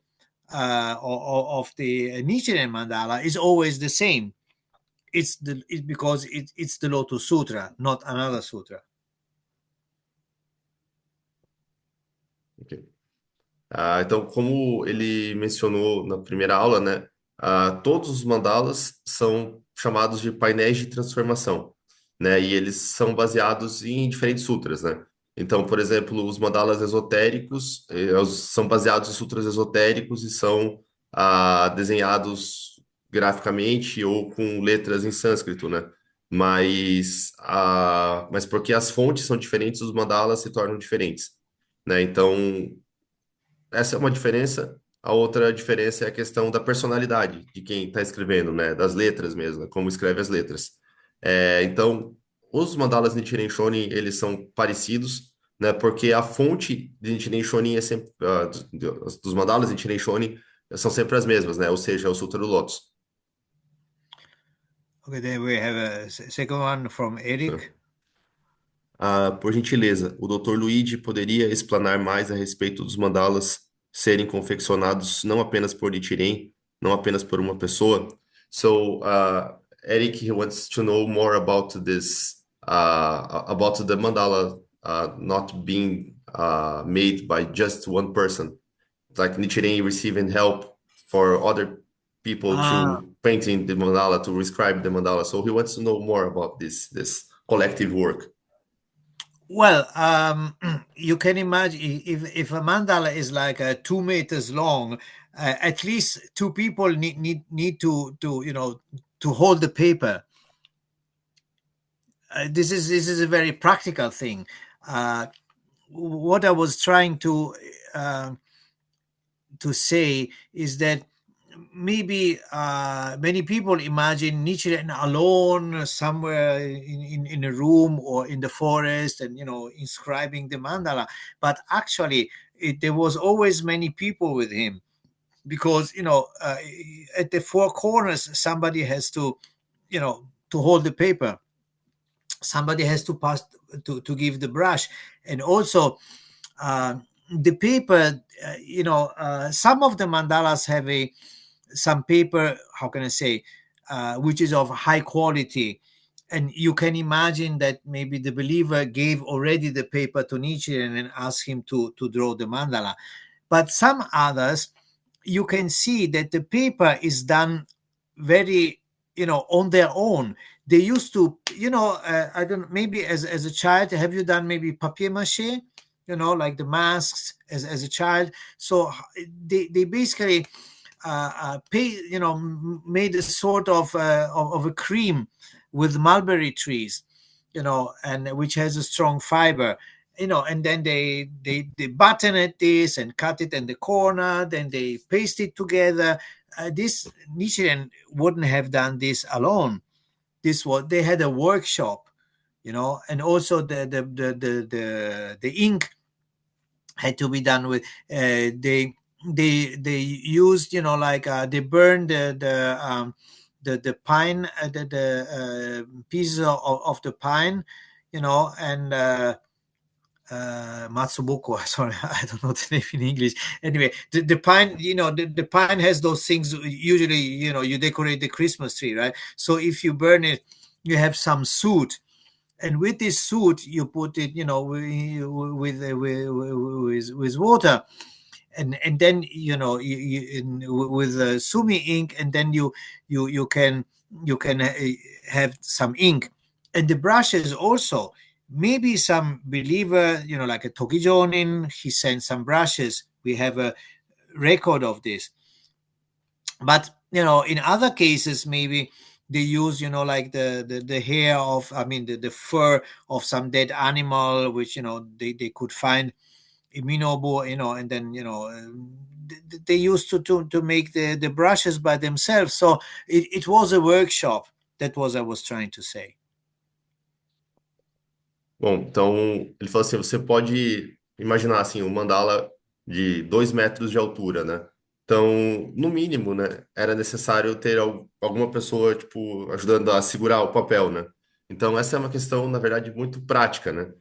of the Nichiren mandala is always the same. Because it's the Lotus Sutra, not another sutra. Ok. Então, como ele mencionou na primeira aula, né, todos os mandalas são chamados de painéis de transformação, né, e eles são baseados em diferentes sutras, né. Então, por exemplo, os mandalas esotéricos são baseados em sutras esotéricos e são desenhados graficamente ou com letras em sânscrito, né. Mas porque as fontes são diferentes, os mandalas se tornam diferentes, né. Então essa é uma diferença. A outra diferença é a questão da personalidade de quem está escrevendo, né? Das letras mesmo, como escreve as letras. Então, os mandalas Nichiren Shonin, eles são parecidos, né? Porque a fonte de Nichiren Shonin é sempre, dos mandalas Nichiren Shonin são sempre as mesmas, né? Ou seja, o Sutra do Lotus. Okay, then we have a second one from Eric. Por gentileza, o Dr. Luigi poderia explanar mais a respeito dos mandalas serem confeccionados não apenas por Nichiren, não apenas por uma pessoa? So, Eric he wants to know more about this, about the mandala not being made by just one person, like Nichiren receiving help for other people to painting the mandala, to describe the mandala. So he wants to know more about this collective work. Well, you can imagine if a mandala is like 2 meters long, at least two people need to to hold the paper. This is a very practical thing. What I was trying to say is that maybe many people imagine Nichiren alone somewhere in a room or in the forest and inscribing the mandala, but actually there was always many people with him, because at the four corners somebody has to to hold the paper, somebody has to pass to give the brush, and also the paper, some of the mandalas have some paper, how can I say, which is of high quality. And you can imagine that maybe the believer gave already the paper to Nichiren and asked him to draw the mandala. But some others, you can see that the paper is done very, on their own. They used to, I don't, maybe as a child, have you done maybe papier mache? Like the masks as a child. So they basically made a sort of a cream with mulberry trees, and which has a strong fiber, and then they button it this and cut it in the corner, then they paste it together. This Nichiren wouldn't have done this alone. They had a workshop, and also the ink had to be done with they used like they burned the pine, the pieces of the pine, and Matsubuko, sorry, I don't know the name in English. Anyway, the pine, the pine has those things. Usually, you decorate the Christmas tree, right? So if you burn it, you have some soot, and with this soot, you put it, with water, and then with sumi ink, and then you can have some ink, and the brushes also. Maybe some believer, like a Tokijonin, he sent some brushes. We have a record of this. But in other cases, maybe they use like the hair of, I mean, the fur of some dead animal, which they could find in Minobu, and then they used to make the brushes by themselves. So it was a workshop. That was I was trying to say. Bom, então ele falou assim: você pode imaginar assim, um mandala de 2 metros de altura, né? Então, no mínimo, né, era necessário ter alguma pessoa, tipo, ajudando a segurar o papel, né? Então, essa é uma questão, na verdade, muito prática, né?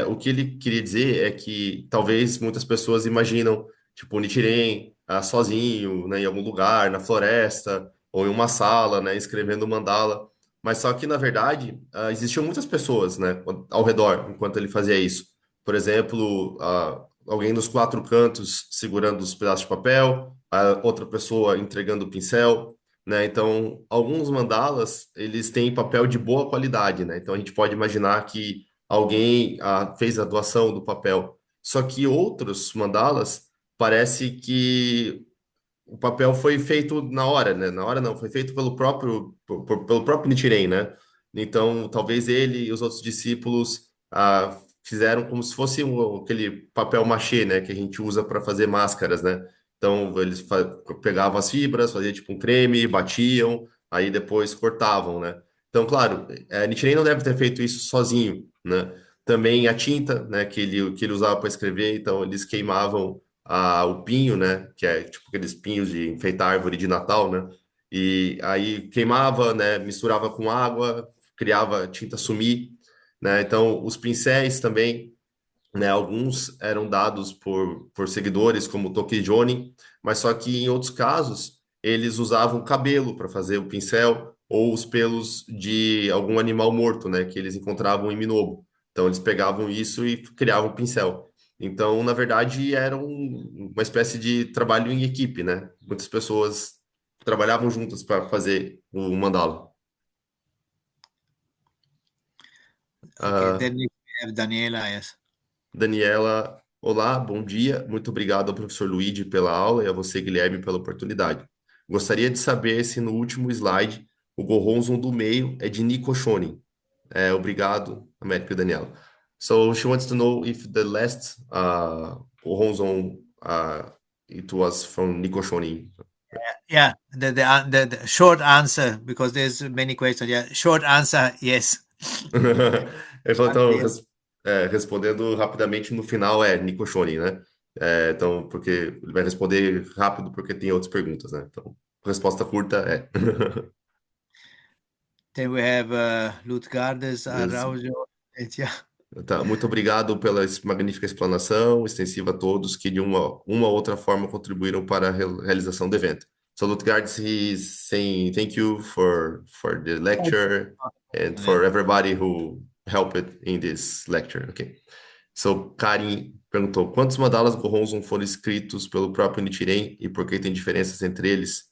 O que ele queria dizer é que talvez muitas pessoas imaginam, tipo, o Nichiren sozinho, né, em algum lugar, na floresta ou em uma sala, né, escrevendo mandala. Mas só que, na verdade, existiam muitas pessoas, né, ao redor enquanto ele fazia isso. Por exemplo, alguém nos quatro cantos segurando os pedaços de papel, a outra pessoa entregando o pincel, né? Então, alguns mandalas, eles têm papel de boa qualidade, né? Então, a gente pode imaginar que alguém fez a doação do papel. Só que outros mandalas, parece que o papel foi feito na hora, né? Na hora não, foi feito pelo pelo próprio Nichiren, né? Então, talvez ele e os outros discípulos fizeram como se fosse aquele papel machê, né? Que a gente usa para fazer máscaras, né? Então, eles pegavam as fibras, faziam tipo um creme, batiam, aí depois cortavam, né? Então, claro, Nichiren não deve ter feito isso sozinho, né? Também a tinta, né? Que ele usava para escrever, então eles queimavam o pinho, né? Que é tipo aqueles pinhos de enfeitar árvore de Natal, né? E aí queimava, né? Misturava com água, criava tinta sumi, né? Então os pincéis também, né? Alguns eram dados por seguidores como Toki Jonin, mas só que em outros casos eles usavam cabelo para fazer o pincel ou os pelos de algum animal morto, né? Que eles encontravam em Minobo. Então eles pegavam isso e criavam o pincel. Então, na verdade, era uma espécie de trabalho em equipe, né? Muitas pessoas trabalhavam juntas para fazer o mandala. Okay, Ah, then we have Daniela, yes. Daniela, olá, bom dia. Muito obrigado ao professor Luigi pela aula e a você, Guilherme, pela oportunidade. Gostaria de saber se no último slide o Goronzon do meio é de Nico Shonin. Obrigado, Américo e Daniela. So she wants to know if the last Goronzon it was from Nico Shonin. Yeah, the short answer, because there's many questions. Yeah, short answer, yes. Ele falou, então, Yes. respondendo rapidamente no final é Nico Shonin, né? Então, porque ele vai responder rápido porque tem outras perguntas, né? Então, resposta curta é. Then we have Lutgardes Isso. Araujo. Yeah. Tá, muito obrigado pela magnífica explanação, extensiva a todos que de uma ou outra forma contribuíram para a realização do evento. So, Lutgard, he's saying thank you for the lecture and Yeah. for everybody who helped in this lecture. Okay. So, Karin perguntou: quantos mandalas Goronzon foram escritos pelo próprio Nichiren e por que tem diferenças entre eles?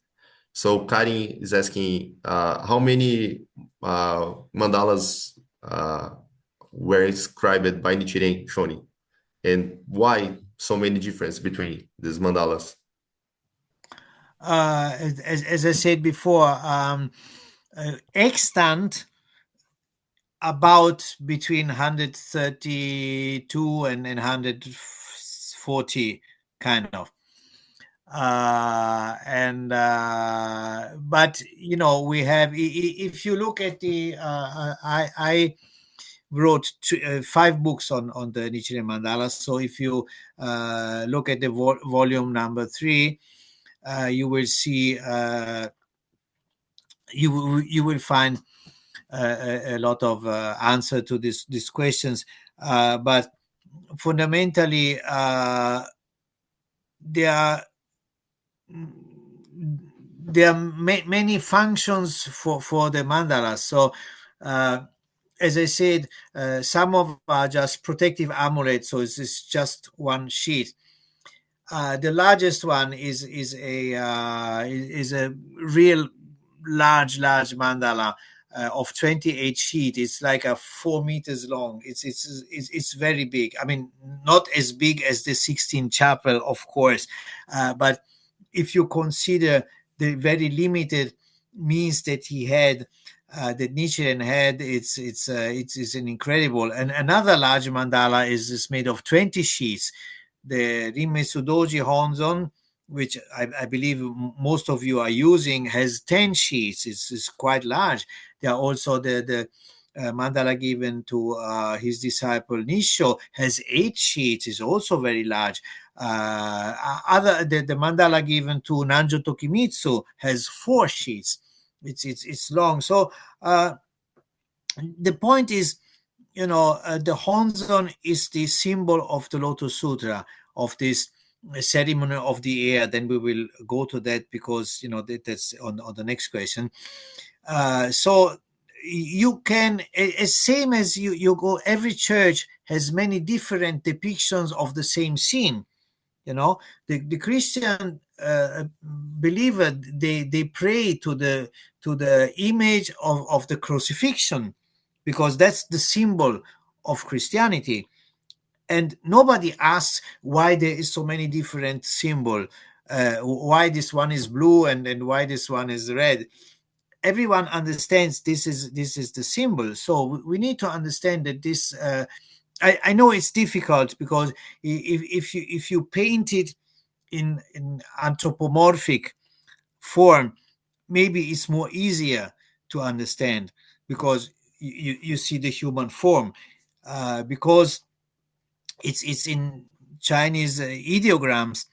So, Karin is asking how many mandalas were inscribed by Nichiren Shonin and why so many difference between these mandalas? As I said before, extant about between 132 and 140, kind of. And But we have, if you look at the I wrote 5 books on the Nichiren mandalas. So if you look at the volume number 3, you will see you will find a lot of answer to these questions, but fundamentally there are many functions for the mandalas. So as I said, some of are just protective amulets, so it's just one sheet. The largest one is a real large mandala of 28 sheet. It's like a 4 meters long. It's very big. I mean, not as big as the 16 chapel, of course, but if you consider the very limited means that he had, that Nichiren had, it's an incredible. And another large mandala is made of 20 sheets. The Rinmei Sudoji Honzon, which I believe most of you are using, has 10 sheets. It's quite large. There are also the mandala given to his disciple Nisho has 8 sheets. Is also very large. The mandala given to Nanjo Tokimitsu has 4 sheets. It's long. So the point is, the Honzon is the symbol of the Lotus Sutra, of this ceremony of the air, then we will go to that, because that's on the next question. So you can, as same as you go, every church has many different depictions of the same scene. The Christian believer, they pray to the image of the crucifixion, because that's the symbol of Christianity. And nobody asks why there is so many different symbol, why this one is blue and why this one is red. Everyone understands this is the symbol. So we need to understand that this. I know it's difficult, because if you paint it in anthropomorphic form, maybe it's more easier to understand, because you see the human form, because it's in Chinese ideograms.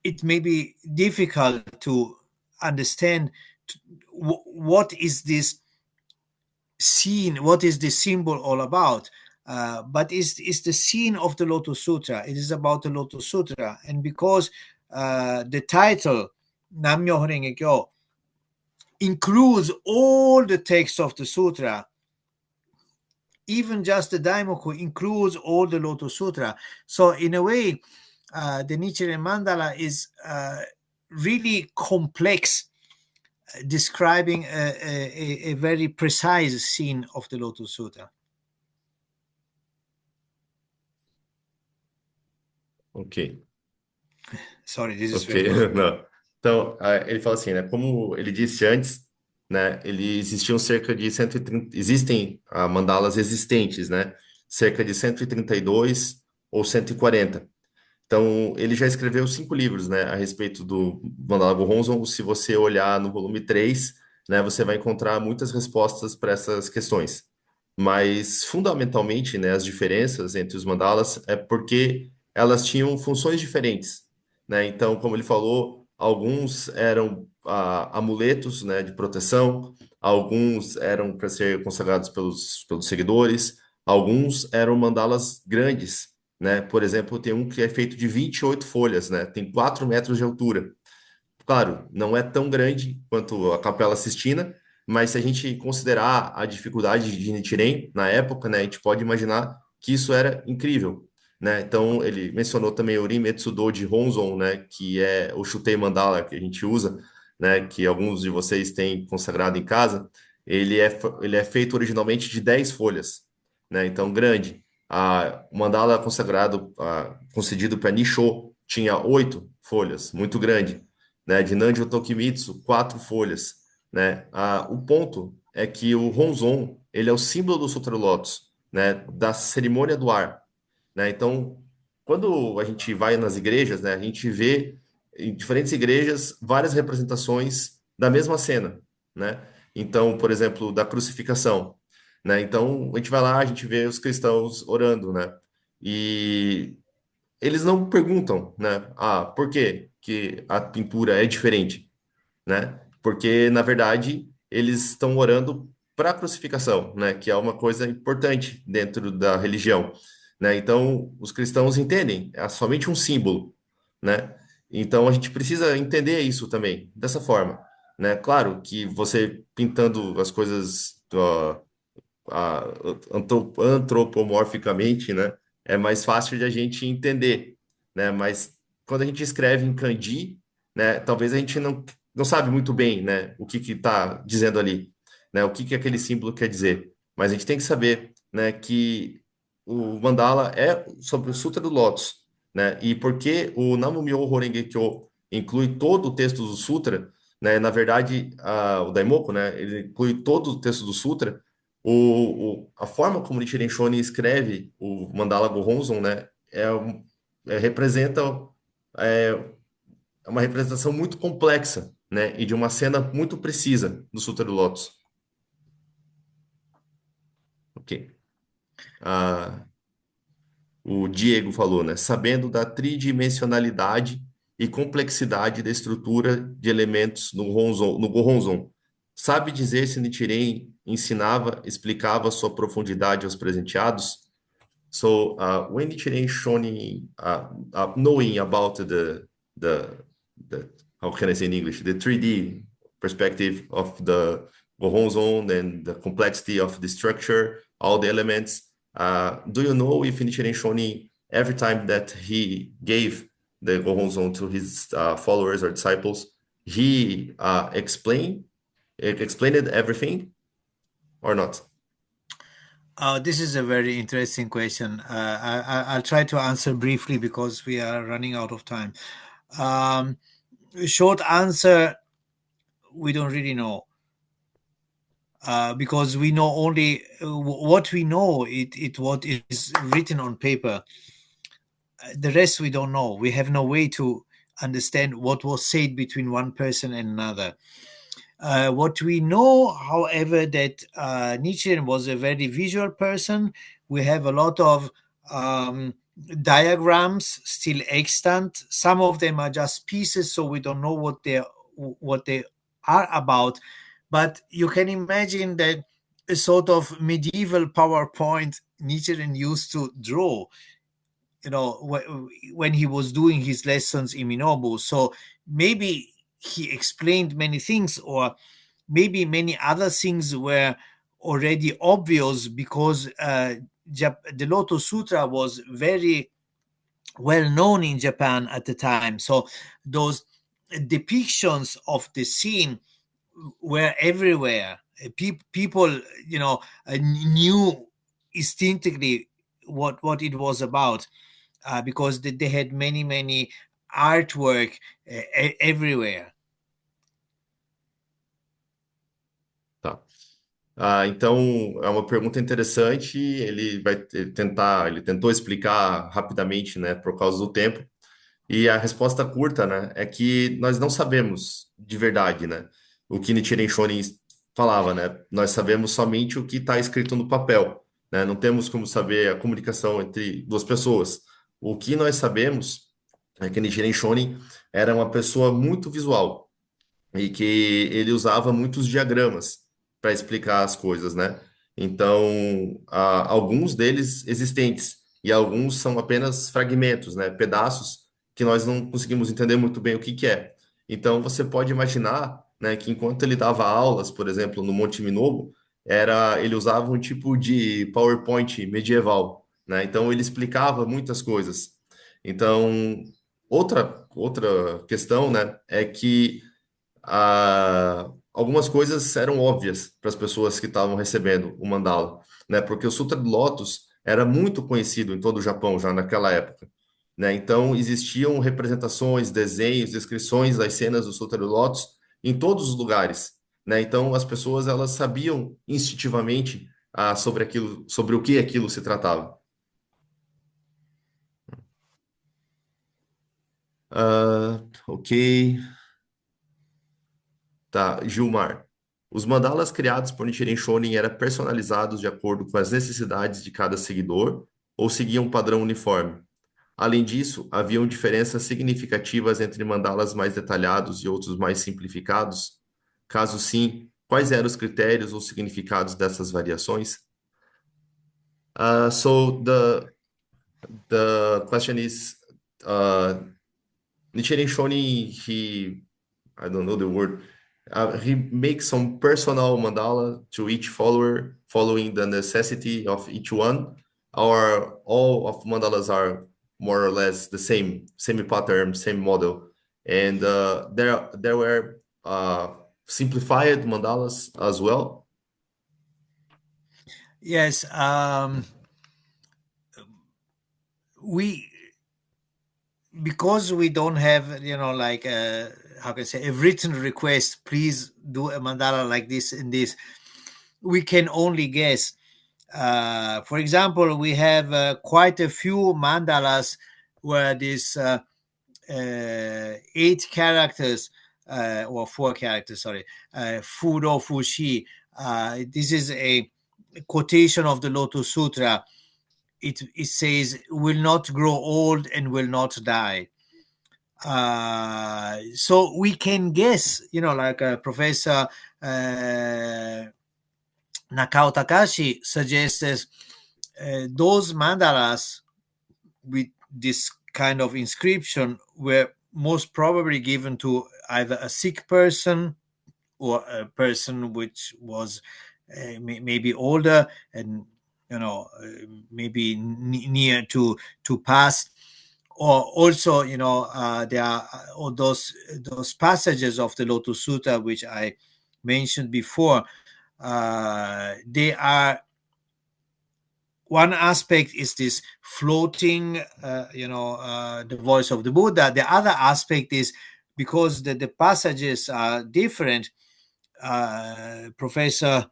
It may be difficult to understand what is this scene, what is the symbol all about. But it's the scene of the Lotus Sutra. It is about the Lotus Sutra. And because the title Nam-myoho Renge Kyo includes all the texts of the sutra, even just the Daimoku includes all the Lotus Sutra. So in a way, the Nichiren Mandala is really complex, describing a very precise scene of the Lotus Sutra. Ok. Sorry, this is Ok, very long. não. Então, ele fala assim, né? Como ele disse antes, né? Existiam cerca de 130, existem mandalas existentes, né? Cerca de 132 ou 140. Então, ele já escreveu 5 livros, né? A respeito do mandala Gohonzon. Se você olhar no volume 3, né? Você vai encontrar muitas respostas para essas questões. Mas, fundamentalmente, né? As diferenças entre os mandalas é porque elas tinham funções diferentes, né? Então, como ele falou, alguns eram amuletos, né, de proteção, alguns eram para ser consagrados pelos seguidores, alguns eram mandalas grandes, né? Por exemplo, tem um que é feito de 28 folhas, né? Tem 4 metros de altura. Claro, não é tão grande quanto a Capela Sistina, mas se a gente considerar a dificuldade de Nichiren na época, né, a gente pode imaginar que isso era incrível, né? Então, ele mencionou também o Rinmetsudo de Honzon, né, que é o Shutei Mandala que a gente usa, né, que alguns de vocês têm consagrado em casa. Ele é feito originalmente de 10 folhas, né? Então, grande. O mandala consagrado, concedido para Nisho, tinha 8 folhas, muito grande, né, de Nanjo Tokimitsu, 4 folhas, né? O ponto é que o Honzon, ele é o símbolo do Sutra Lotus, né, da cerimônia do ar, né? Então, quando a gente vai nas igrejas, né, a gente vê em diferentes igrejas várias representações da mesma cena, né? Então, por exemplo, da crucificação, né? Então, a gente vai lá, a gente vê os cristãos orando, né? E eles não perguntam, né? Por quê que a pintura é diferente, né? Porque, na verdade, eles estão orando para a crucificação, né? Que é uma coisa importante dentro da religião, né? Então, os cristãos entendem, é somente um símbolo, né? Então, a gente precisa entender isso também, dessa forma, né? Claro que você pintando as coisas a- antropomorficamente, né? É mais fácil de a gente entender, né? Mas quando a gente escreve em kanji, né? Talvez a gente não sabe muito bem, né? O que que está dizendo ali, né? O que que aquele símbolo quer dizer. Mas a gente tem que saber, né? Que o mandala é sobre o Sutra do Lótus, né? E porque o Namu-myoho Renge Kyo inclui todo o texto do Sutra, né? Na verdade, o Daimoku, né? Ele inclui todo o texto do Sutra. A forma como Nichiren Shonin escreve o Mandala Gohonzon, né, representa é, uma representação muito complexa, né, e de uma cena muito precisa do Sutra do Lotus. Ok. Ah, o Diego falou, né, sabendo da tridimensionalidade e complexidade da estrutura de elementos no Gohonzon, sabe dizer se Nichiren ensinava, explicava sua profundidade aos presenteados? So when Nichiren Shonin, knowing about the how can I say in English, the 3D perspective of the Gohon Zone and the complexity of the structure, all the elements, do you know if Nichiren Shonin, every time that he gave the Gohon Zone to his followers or disciples, he explained everything or not? This is a very interesting question. I'll try to answer briefly because we are running out of time. Um, Short answer: we don't really know, because we know only what we know. It what is written on paper. The rest we don't know. We have no way to understand what was said between one person and another. What we know, however, that Nietzsche was a very visual person. We have a lot of diagrams still extant. Some of them are just pieces, so we don't know what they are about. But you can imagine that a sort of medieval PowerPoint Nietzsche used to draw, when he was doing his lessons in Minobu. So maybe he explained many things, or maybe many other things were already obvious because the Lotus Sutra was very well known in Japan at the time. So those depictions of the scene were everywhere. People, knew instinctively what it was about, because they had many artwork everywhere. Tá. Então, é uma pergunta interessante. Ele tentou explicar rapidamente, né, por causa do tempo. E a resposta curta, né, é que nós não sabemos de verdade, né, o que Nichiren Shonin falava, né? Nós sabemos somente o que está escrito no papel, né? Não temos como saber a comunicação entre duas pessoas. O que nós sabemos é que Nichiren Shonin era uma pessoa muito visual e que ele usava muitos diagramas para explicar as coisas, né? Então, alguns deles existentes e alguns são apenas fragmentos, né? Pedaços que nós não conseguimos entender muito bem o que que é. Então, você pode imaginar, né, que enquanto ele dava aulas, por exemplo, no Monte Minobo, ele usava um tipo de PowerPoint medieval, né? Então, ele explicava muitas coisas. Então, outra questão, né, é que algumas coisas eram óbvias para as pessoas que estavam recebendo o mandala, né? Porque o Sutra do Lotus era muito conhecido em todo o Japão já naquela época, né? Então existiam representações, desenhos, descrições das cenas do Sutra do Lotus em todos os lugares, né? Então as pessoas elas sabiam instintivamente sobre aquilo, sobre o que aquilo se tratava. Ok. Tá, Gilmar. Os mandalas criados por Nichiren Shonin eram personalizados de acordo com as necessidades de cada seguidor ou seguiam um padrão uniforme? Além disso, haviam diferenças significativas entre mandalas mais detalhados e outros mais simplificados? Caso sim, quais eram os critérios ou significados dessas variações? So the question is, Nichiren Shonin, I don't know the word. He makes some personal mandala to each follower, following the necessity of each one, or all of mandalas are more or less the same pattern, same model. And there were simplified mandalas as well. Yes, we because we don't have, like, how can I say, a written request, please do a mandala like this and this. We can only guess. For example, we have quite a few mandalas where this 8 characters, or 4 characters, sorry, Fudo Fushi. This is a quotation of the Lotus Sutra. It says, will not grow old and will not die. So we can guess, like Professor Nakao Takashi suggests those mandalas with this kind of inscription were most probably given to either a sick person or a person which was maybe older and maybe near to pass. Or also, there are all those passages of the Lotus Sutra which I mentioned before. They are, one aspect is this floating, the voice of the Buddha. The other aspect is because the passages are different. Professor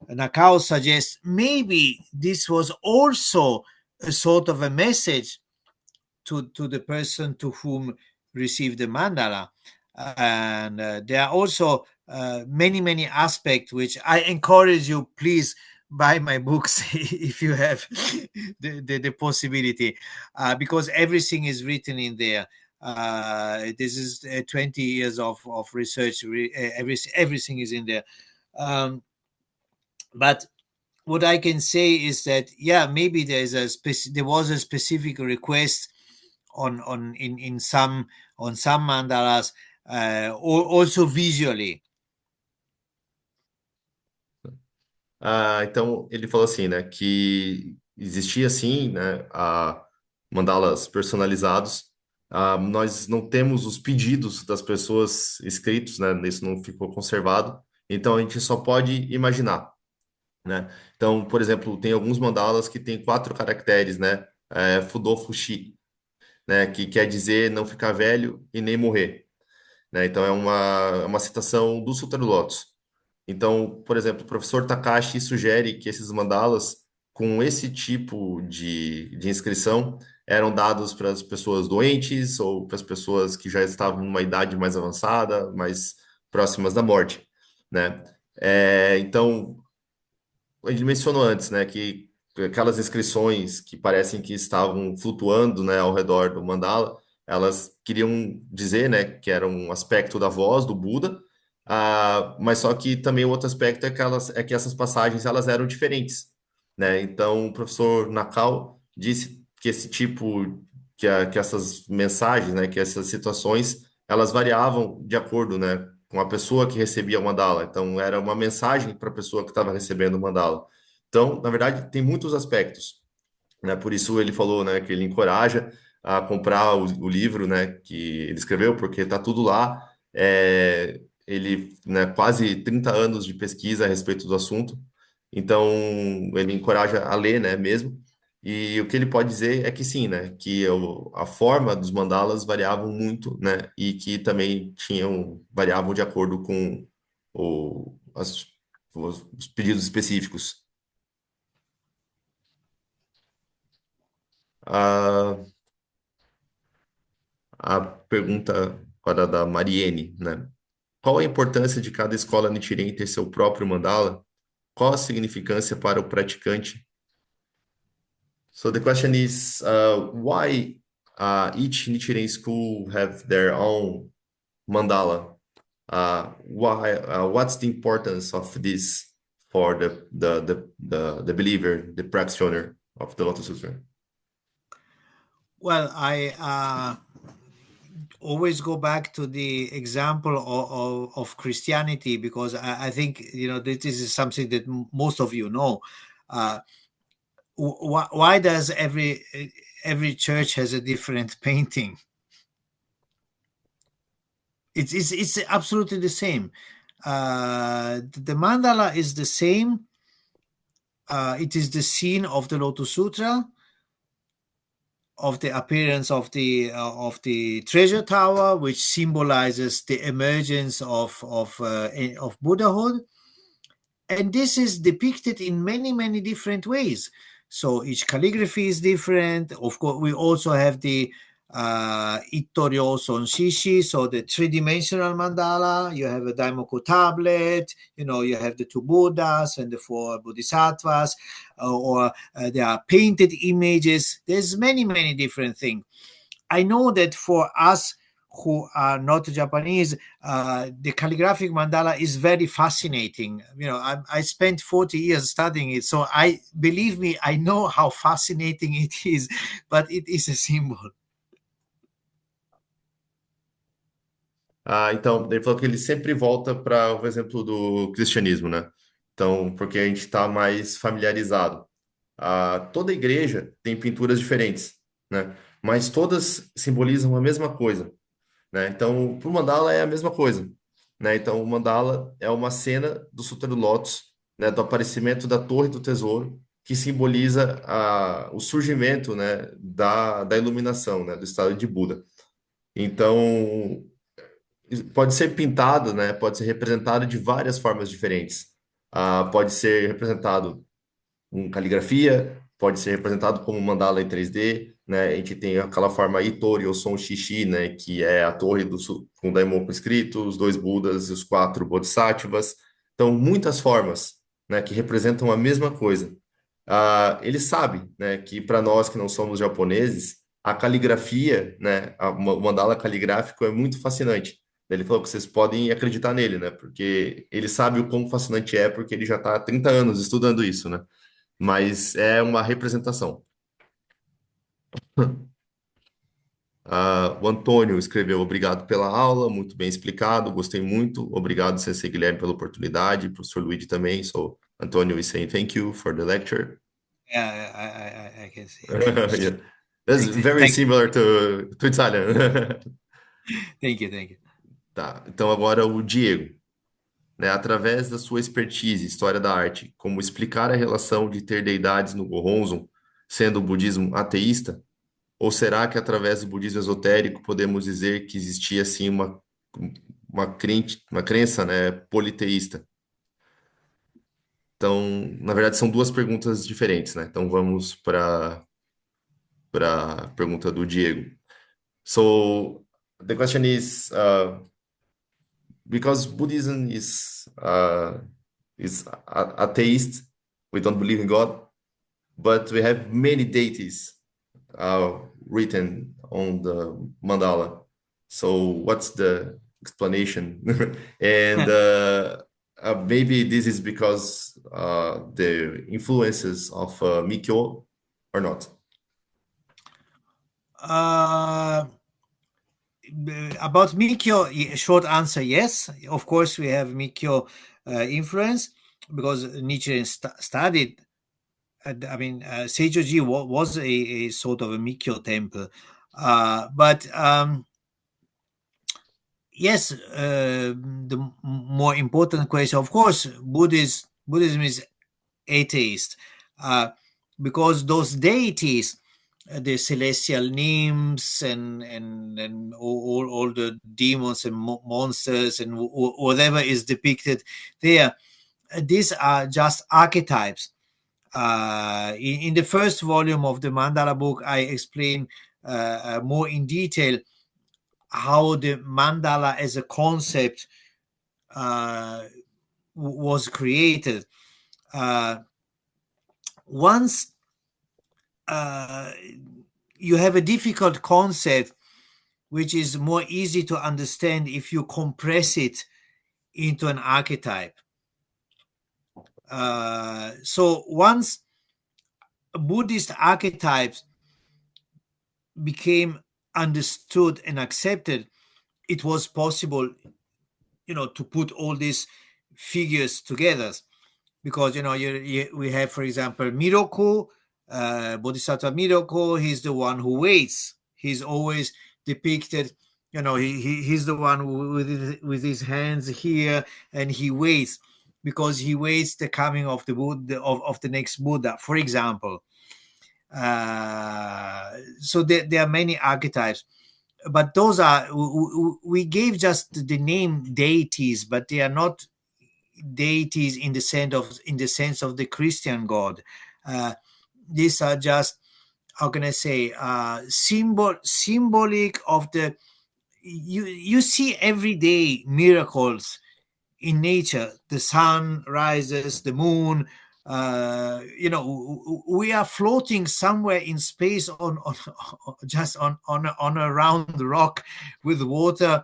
Nakao suggests maybe this was also a sort of a message to the person to whom received the mandala. And there are also many aspects which I encourage you, please buy my books if you have the possibility, because everything is written in there. This is 20 years of research. Everything is in there. But what I can say is that, yeah, maybe there was a specific request in some mandalas, also visually. Então, ele falou assim, né, que existia sim, né, mandalas personalizados. Nós não temos os pedidos das pessoas escritos, né, isso não ficou conservado. Então, a gente só pode imaginar, né? Então, por exemplo, tem alguns mandalas que tem 4 caracteres, né, Fudo Fushi, né, que quer dizer não ficar velho e nem morrer, né? Então, é uma citação do Sutra do Lótus. Então, por exemplo, o professor Takashi sugere que esses mandalas, com esse tipo de inscrição, eram dados para as pessoas doentes ou para as pessoas que já estavam numa idade mais avançada, mais próximas da morte, né? Então, ele mencionou antes, né, que aquelas inscrições que parecem que estavam flutuando, né, ao redor do mandala, elas queriam dizer, né, que era um aspecto da voz do Buda, mas só que também o outro aspecto é que essas passagens elas eram diferentes, né? Então, o professor Nakao disse que esse tipo, que essas mensagens, né, que essas situações, elas variavam de acordo, né, com a pessoa que recebia o mandala. Então, era uma mensagem para a pessoa que estava recebendo o mandala. Então, na verdade, tem muitos aspectos, né? Por isso ele falou, né, que ele encoraja a comprar o livro, né, que ele escreveu, porque está tudo lá. Ele, né, quase 30 anos de pesquisa a respeito do assunto. Então, ele encoraja a ler, né, mesmo. E o que ele pode dizer é que sim, né, que a forma dos mandalas variavam muito, né, e que também variavam de acordo com os pedidos específicos. A, a pergunta agora da Mariene, né? Qual a importância de cada escola Nichiren ter seu próprio mandala? Qual a significância para o praticante? So the question is, why each Nichiren school have their own mandala? What's the importance of this for the believer, the practitioner of the Lotus Sutra? Well, I always go back to the example of Christianity, because I think this is something that most of you know. Why does every church has a different painting? It's absolutely the same. The mandala is the same. It is the scene of the Lotus Sutra, of the appearance of the treasure tower, which symbolizes the emergence of Buddhahood, and this is depicted in many different ways. So each calligraphy is different. Of course, we also have the Ittoryo Son Shishi, so the three-dimensional mandala. You have a Daimoku tablet. You have the 2 Buddhas and the 4 Bodhisattvas, or there are painted images. There's many different things. I know that for us who are not Japanese, the calligraphic mandala is very fascinating. I spent 40 years studying it, so believe me, I know how fascinating it is, but it is a symbol. Então, ele falou que ele sempre volta para o exemplo do cristianismo, né? Então, porque a gente está mais familiarizado. Toda igreja tem pinturas diferentes, né? Mas todas simbolizam a mesma coisa, né? Então, para o mandala é a mesma coisa, né? Então, o mandala é uma cena do Sutra do Lótus, né? Do aparecimento da Torre do Tesouro, que simboliza o surgimento, né? Da iluminação, né? Do estado de Buda. Então, pode ser pintado, né? Pode ser representado de várias formas diferentes. Pode ser representado com caligrafia, pode ser representado como mandala em 3D, né? A gente tem aquela forma Itori ou Son Shishi, né? Que é a torre com o Daimoku escrito, os dois Budas e os quatro Bodhisattvas. Então, muitas formas, né? Que representam a mesma coisa. Ele sabe, né? Que para nós que não somos japoneses, a caligrafia, né? O mandala caligráfico é muito fascinante. Ele falou que vocês podem acreditar nele, né? Porque ele sabe o quão fascinante é, porque ele já está há 30 anos estudando isso, né? Mas é uma representação. O Antônio escreveu: obrigado pela aula, muito bem explicado, gostei muito. Obrigado, Sensei Guilherme, pela oportunidade, professor Luigi também. So, Antonio is saying thank you for the lecture. Yeah, I can see. Yeah. That's very Thank you. similar to Italian. Thank you. Tá, então agora o Diego, né? Através da sua expertise, história da arte, como explicar a relação de ter deidades no Gohonzon, sendo o budismo ateísta? Ou será que através do budismo esotérico podemos dizer que existia assim uma crença, né, politeísta? Então, na verdade, são duas perguntas diferentes, né? Então vamos para a pergunta do Diego. So the question is, because Buddhism is atheist, we don't believe in God, but we have many deities written on the mandala. So what's the explanation? And maybe this is because the influences of Mikyo or not. About Mikyo, short answer, yes. Of course, we have Mikyo influence because Nichiren studied. Seijoji was a sort of a Mikyo temple. But yes, the more important question, of course, Buddhism is atheist because those deities, the celestial nymphs and all the demons and monsters and whatever is depicted there, these are just archetypes. In the first volume of the Mandala book, I explain more in detail how the mandala as a concept was created. Once you have a difficult concept, which is more easy to understand if you compress it into an archetype. So once Buddhist archetypes became understood and accepted, it was possible, to put all these figures together. Because, we have, for example, Miroku, Bodhisattva Miroku, he's the one who waits. He's always depicted, he's the one with his hands here, and he waits because he waits the coming of the Buddha, of the next Buddha, for example. So there are many archetypes, but those are, we gave just the name deities, but they are not deities in the sense of the Christian God. These are just, how can I say, symbolic of the, you see everyday miracles in nature. The sun rises, the moon, we are floating somewhere in space on just on a round rock with water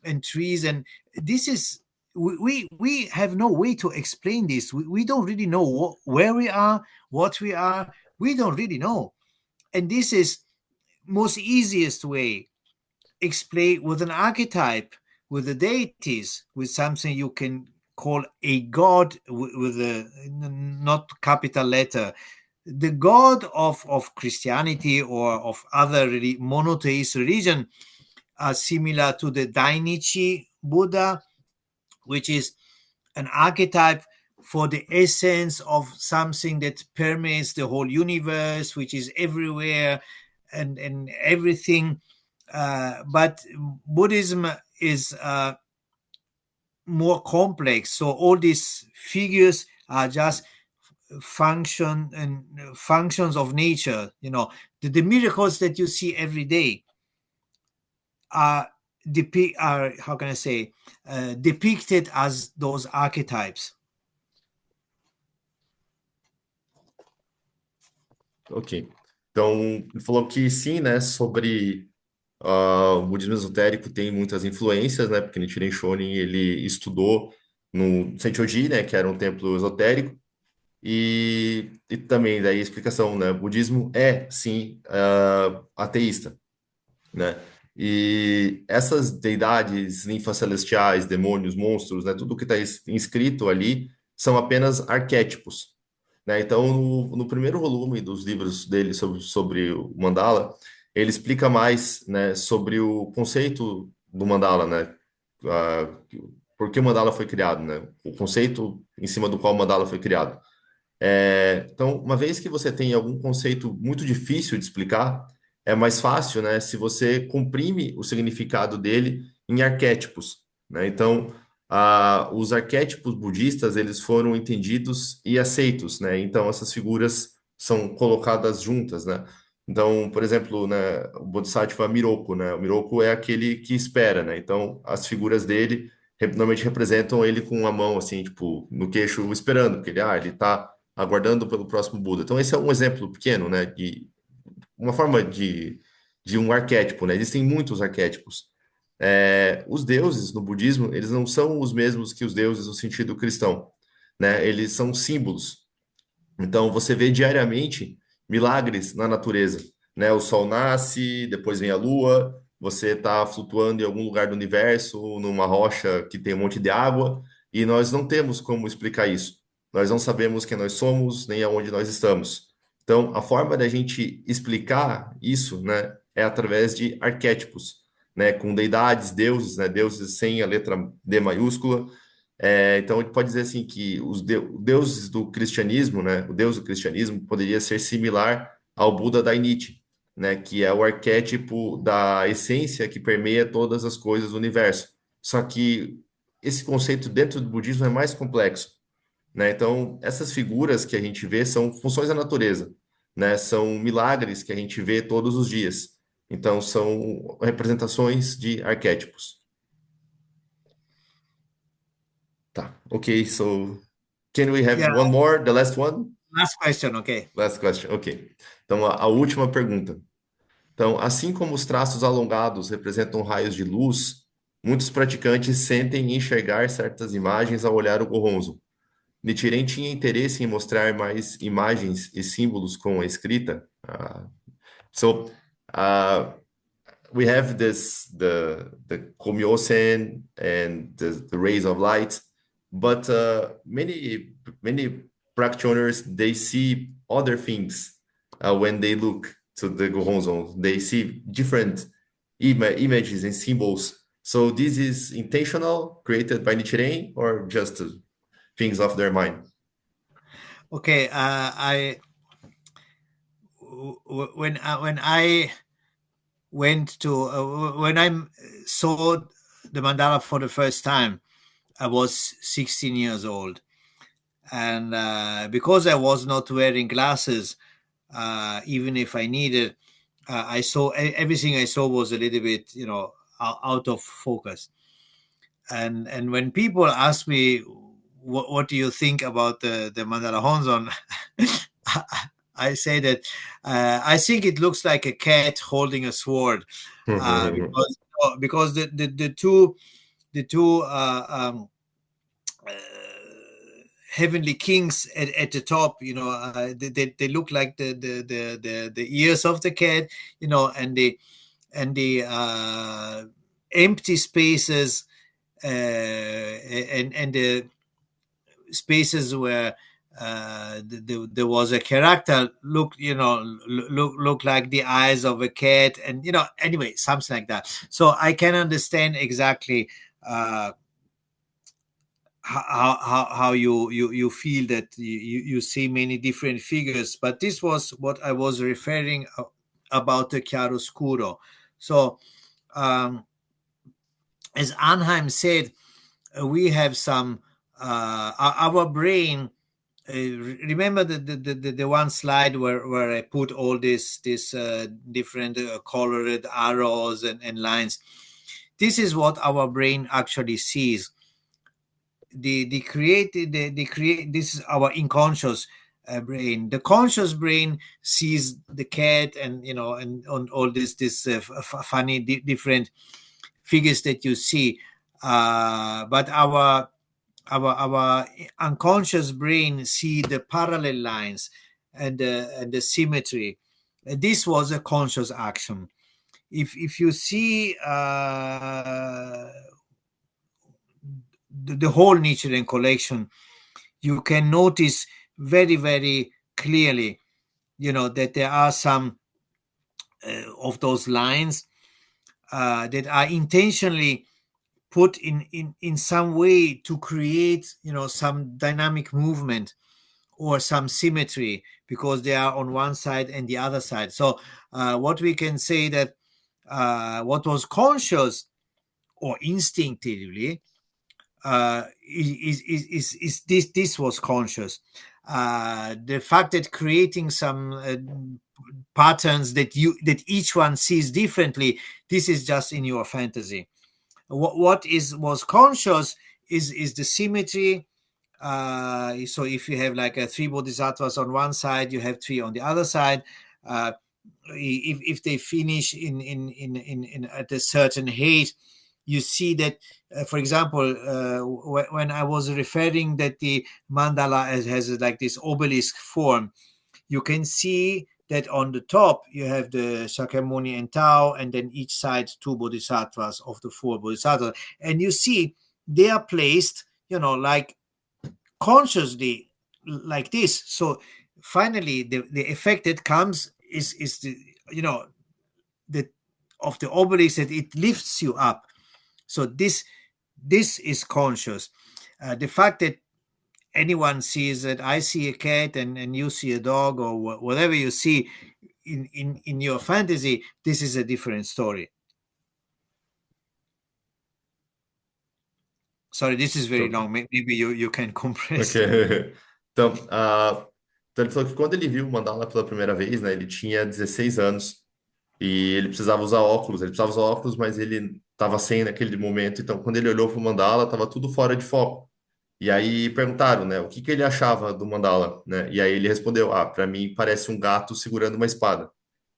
and trees, and this is we have no way to explain this. We don't really know where we are, what we are. We don't really know, and this is most easiest way explain with an archetype, with the deities, with something you can call a god with a not capital letter. The god of Christianity or of other monotheist religion are similar to the Dainichi Buddha, which is an archetype for the essence of something that permeates the whole universe, which is everywhere and everything. But Buddhism is more complex. So all these figures are just functions of nature. The miracles that you see every day are how can I say, depicted as those archetypes. Ok. Então, ele falou que sim, né, sobre o budismo esotérico tem muitas influências, né, porque Nichiren Shonin, ele estudou no Senchoji, né, que era um templo esotérico, e também daí a explicação, né, o budismo é, sim, ateísta, né, e essas deidades, ninfas celestiais, demônios, monstros, né, tudo que está inscrito ali são apenas arquétipos, né? Então, no primeiro volume dos livros dele sobre o mandala, ele explica mais, né, sobre o conceito do mandala, né? Ah, por que o mandala foi criado, né? O conceito em cima do qual o mandala foi criado. Então, uma vez que você tem algum conceito muito difícil de explicar, é mais fácil, né, se você comprime o significado dele em arquétipos, né? Então, os arquétipos budistas, eles foram entendidos e aceitos, né? Então, essas figuras são colocadas juntas, né? Então, por exemplo, né, o Bodhisattva Miroku, né? O Miroku é aquele que espera, né? Então, as figuras dele normalmente representam ele com a mão, assim, tipo, no queixo, esperando, porque ele tá aguardando pelo próximo Buda. Então, esse é um exemplo pequeno, né, de uma forma de um arquétipo, né? Existem muitos arquétipos. Os deuses no budismo, eles não são os mesmos que os deuses no sentido cristão, né? Eles são símbolos. Então, você vê diariamente milagres na natureza, né? O sol nasce, depois vem a lua, você está flutuando em algum lugar do universo, numa rocha que tem um monte de água, e nós não temos como explicar isso. Nós não sabemos quem nós somos, nem aonde nós estamos. Então, a forma da gente explicar isso, né, é através de arquétipos, né, com deidades, deuses, né, deuses sem a letra D maiúscula, então, a gente pode dizer assim que os deuses do cristianismo, né, o deus do cristianismo poderia ser similar ao Buda da Nietzsche, né, que é o arquétipo da essência que permeia todas as coisas do universo. Só que esse conceito dentro do budismo é mais complexo, né? Então, essas figuras que a gente vê são funções da natureza, né? São milagres que a gente vê todos os dias. Então, são representações de arquétipos. Tá, ok, so can we have Yeah, one more, the last one? last question. Okay. Last question, ok. Então, a última pergunta. Então, assim como os traços alongados representam raios de luz, muitos praticantes sentem enxergar certas imagens ao olhar o Gohonzon. Nichiren tinha interesse em mostrar mais imagens e símbolos com a escrita. So, uh, we have the Komyosen and the rays of light, but many practitioners, they see other things when they look to the Gohonzon. They see different images and symbols. So this is intentional, created by Nichiren, or just things of their mind? Okay. When I went to when I saw the mandala for the first time, I was 16 years old, and because I was not wearing glasses, even if I needed, I saw everything I saw was a little bit, out of focus. And when people ask me what do you think about the mandala Honzon? I say that I think it looks like a cat holding a sword, because the two uh, heavenly kings at the top, they look like the ears of the cat, and the empty spaces, and the spaces where there was a character look like the eyes of a cat, and anyway, something like that. So I can understand exactly uh, how you feel that you see many different figures, but this was what I was referring about the chiaroscuro. So um, as Anheim said, we have some our brain. Remember the one slide where I put all this different colored arrows and lines. This is what our brain actually sees. The create the create This is our unconscious brain. The conscious brain sees the cat, and on all this funny different figures that you see, but our unconscious brain see the parallel lines and the symmetry. This was a conscious action. If you see the whole Nichiren collection, you can notice very, very clearly, that there are some of those lines that are intentionally put in some way to create, some dynamic movement or some symmetry, because they are on one side and the other side. So what we can say that what was conscious or instinctively is this was conscious. The fact that creating some patterns that each one sees differently, this is just in your fantasy. What was conscious is the symmetry. So if you have like a three bodhisattvas on one side, you have three on the other side. If they finish in at a certain height, you see that, for example, when I was referring that the mandala has like this obelisk form, you can see that on the top you have the Shakyamuni and Tao, and then each side two bodhisattvas of the four bodhisattvas, and you see they are placed, like consciously, like this. So finally, the effect that comes is the the of the obelisk, that it lifts you up. So this is conscious. The fact that anyone sees that I see a cat and you see a dog, or whatever you see in your fantasy, this is a different story. Sorry, this is very long. Maybe you can compress. Ok. Então, então, ele falou que quando ele viu o mandala pela primeira vez, né, ele tinha 16 anos e ele precisava usar óculos. Ele precisava usar óculos, mas ele estava sem naquele momento. Então, quando ele olhou para o mandala, estava tudo fora de foco. E aí perguntaram, né, o que que ele achava do mandala, né? E aí ele respondeu: para mim parece um gato segurando uma espada,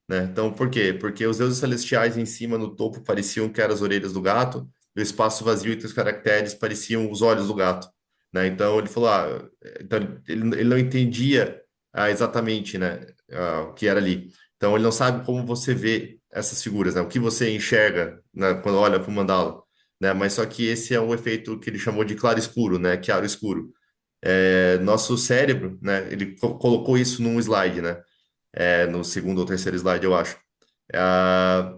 né? Então, por quê? Porque os deuses celestiais em cima, no topo, pareciam que eram as orelhas do gato, e o espaço vazio entre os caracteres pareciam os olhos do gato, né? Então, ele falou, então, ele não entendia exatamente, né, o que era ali. Então, ele não sabe como você vê essas figuras, né? O que você enxerga, né, quando olha para o mandala, né? Mas só que esse é um efeito que ele chamou de claro-escuro, né? Chiaro-escuro. Nosso cérebro, né? Ele colocou isso num slide, né? No segundo ou terceiro slide, eu acho. Ah,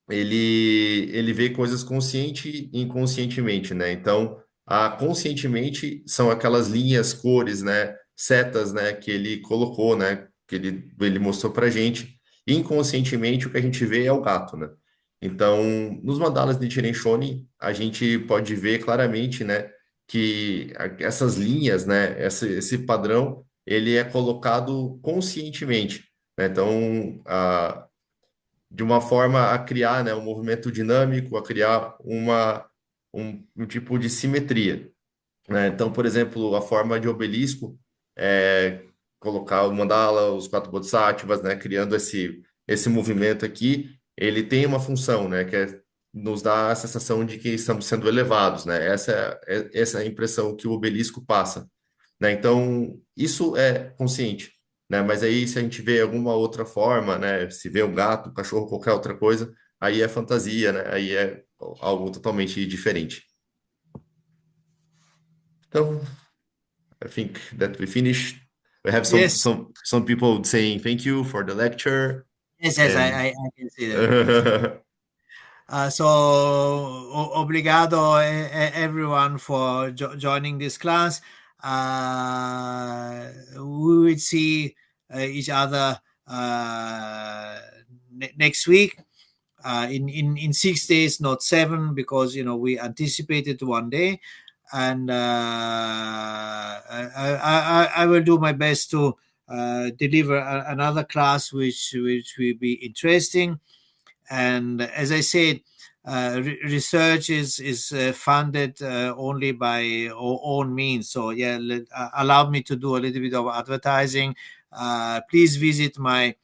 ele vê coisas consciente e inconscientemente, né? Então, conscientemente são aquelas linhas, cores, né? Setas, né? Que ele colocou, né? Que ele mostrou pra gente. Inconscientemente, o que a gente vê é o gato, né? Então, nos mandalas de Nichiren Shonin, a gente pode ver claramente, né? Que essas linhas, né? Esse padrão, ele é colocado conscientemente, né? Então, de uma forma a criar, né, um movimento dinâmico, a criar um tipo de simetria. né? Então, por exemplo, a forma de obelisco é colocar o mandala, os quatro bodhisattvas, né? Criando esse movimento aqui, ele tem uma função, né? Que é nos dar a sensação de que estamos sendo elevados, né? Essa é a impressão que o obelisco passa, né? Então, isso é consciente, né? Mas aí, se a gente vê alguma outra forma, né? Se vê um gato, um cachorro, qualquer outra coisa, aí é fantasia, né? Aí é algo totalmente diferente. Então, I think that we finished. We have some Yes, some some people saying thank you for the lecture yes, and I can see that. So obrigado everyone for joining this class. We will see each other next week. In 6 days, not 7, because we anticipated one day, and I will do my best to deliver another class which will be interesting. And as I said, research is funded only by our own means. So yeah, allow me to do a little bit of advertising. Please visit my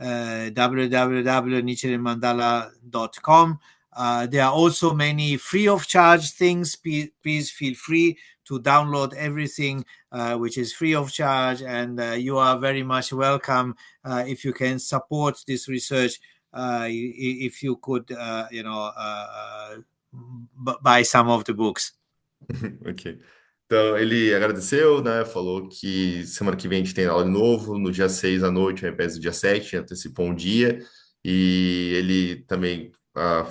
www.nichirenmandala.com. There are also many free of charge things. Please feel free to download everything which is free of charge, and you are very much welcome if you can support this research. If you could, buy some of the books. Ok. Então, ele agradeceu, né? Falou que semana que vem a gente tem aula de novo, no dia 6 à noite, ao invés do dia 7, antecipou um dia. E ele também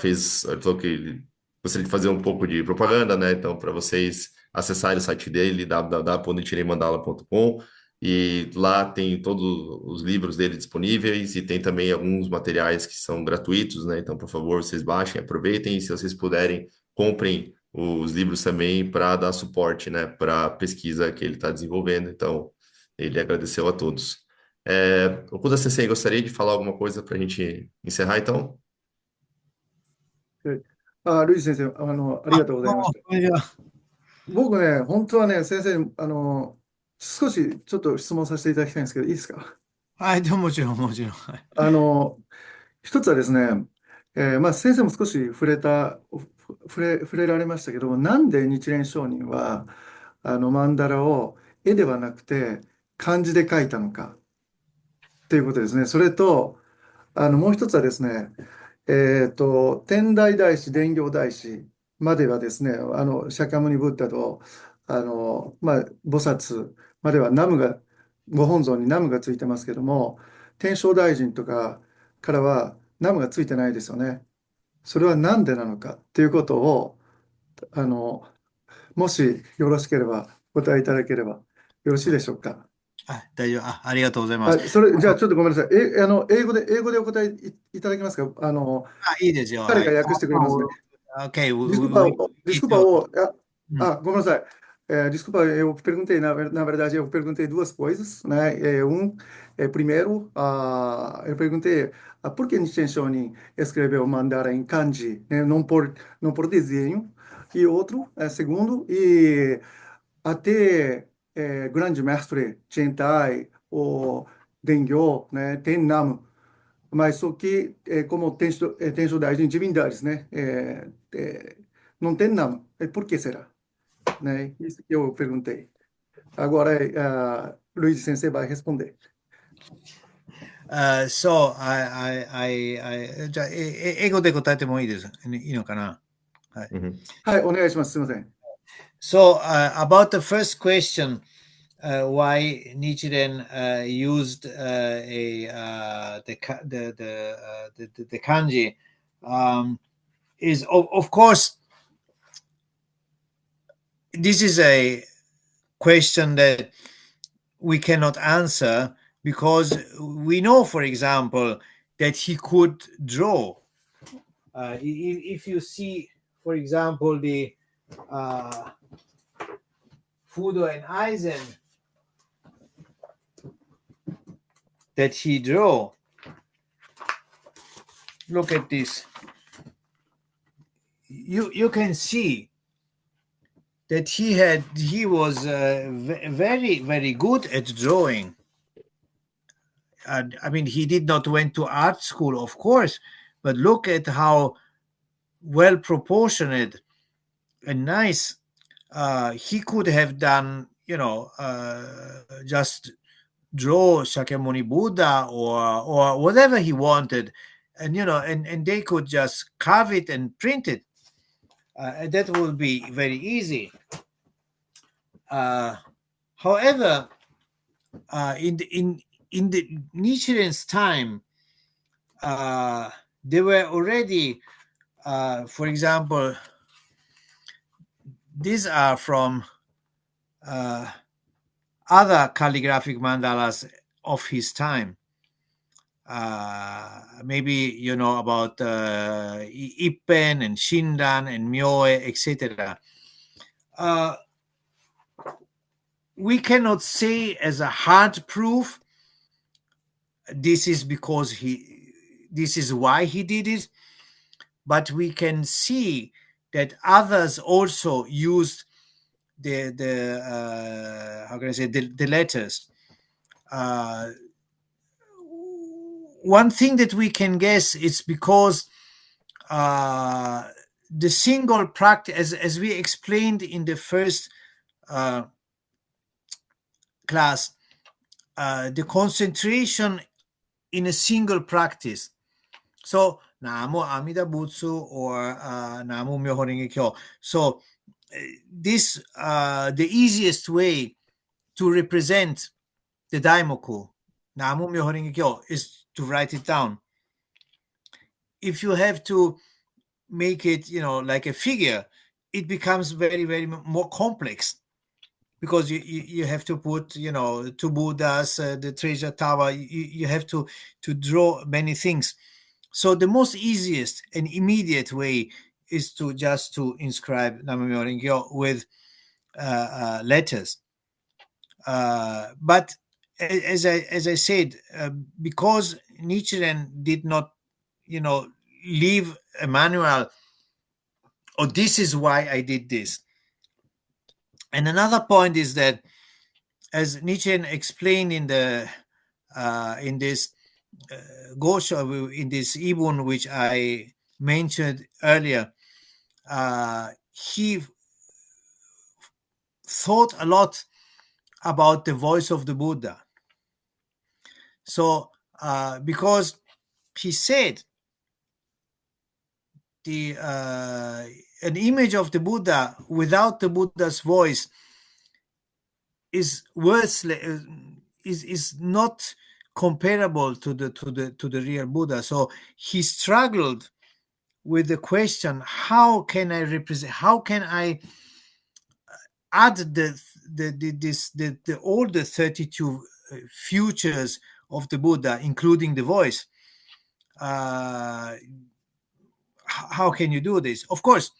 ele falou que ele gostaria de fazer um pouco de propaganda, né? Então, para vocês acessarem o site dele, www.nichiremandala.com, e lá tem todos os livros dele disponíveis e tem também alguns materiais que são gratuitos, né? Então, por favor, vocês baixem, aproveitem, e se vocês puderem, comprem os livros também para dar suporte, né, para a pesquisa que ele está desenvolvendo. Então, ele agradeceu a todos. Okuda Sensei, gostaria de falar alguma coisa para a gente encerrar, então? ルイジ先生、ありがとうございました。僕ね、本当はね、先生、少しちょっと質問させていただきたいんですけど、いいですか？はい、でももちろん、もちろん。一つはですね、まあ、先生も少し触れられましたけども、なんで日蓮聖人は、曼荼羅を絵ではなくて漢字で描いたのかということですね。それと、もう一つはですね、天台大師、伝行大師まではですね、釈迦牟尼ブッダと、まあ、菩薩まではご本尊にナムがついてますけども、天正大臣とかからはナムがついてないですよね。それは何でなのかということを、もしよろしければお答えいただければよろしいでしょうか。大丈夫。ありがとうございます。じゃあちょっとごめんなさい。英語でお答えいただけますか。いいですよ。彼が訳してくれますね。Okay, Desculpa, Gonçalo, desculpa, eu perguntei, na verdade, eu perguntei duas coisas, né? Primeiro, eu perguntei por que Nichiren Shonin escreveu Mandara em kanji, né? Não por desenho, e outro, segundo, e até grande mestre Chentai ou Dengyo, né? Tem nome, mas só que, como Tenjo Daijin, divindades, né? Não tem nome. Por que será? Né? Isso que eu perguntei. Agora, Luiz Sensei vai responder. So, じゃあ、英語で答えてもいいです。いいのかな？はい。はい、お願いします。すみません。So, about the first question, why Nichiren used the kanji, is of course, this is a question that we cannot answer, because we know, for example, that he could draw. If you see, for example, the Fudo and Eisen that he drew, look at this. You can see that he was very, very good at drawing. And I mean, he did not went to art school, of course, but look at how well proportionate and nice he could have done, just draw Shakyamuni Buddha or whatever he wanted, and and they could just carve it and print it, and that would be very easy. However, in the Nichiren's time, there were already, for example, these are from other calligraphic mandalas of his time. Maybe you know about Ippen and Shinran and Myoe, etc. We cannot say as a hard proof this is because this is why he did it, but we can see that others also used the how can I say the letters. One thing that we can guess is because the single practice, as we explained in the first class, the concentration in a single practice. So Namo Amida Butsu or Namo Myoho Renge Kyo. So this the easiest way to represent the Daimoku, Namo Myoho Renge Kyo, is to write it down. If you have to make it, like a figure, it becomes very, very more complex, because you have to put, two Buddhas, the treasure tower. You have to draw many things. So the most easiest and immediate way is to inscribe Namo Myoho Renge Kyo with letters. But as I said, because Nichiren did not, leave a manual, or this is why I did this. And another point is that, as Nichiren explained in the in this Gosho, in this Ibun which I mentioned earlier, he thought a lot about the voice of the Buddha. So because he said an image of the Buddha without the Buddha's voice is worthless, is not comparable to the real Buddha. So he struggled with the question: how can I represent? How can I add all the 32 features of the Buddha, including the voice? How can you do this? Of course,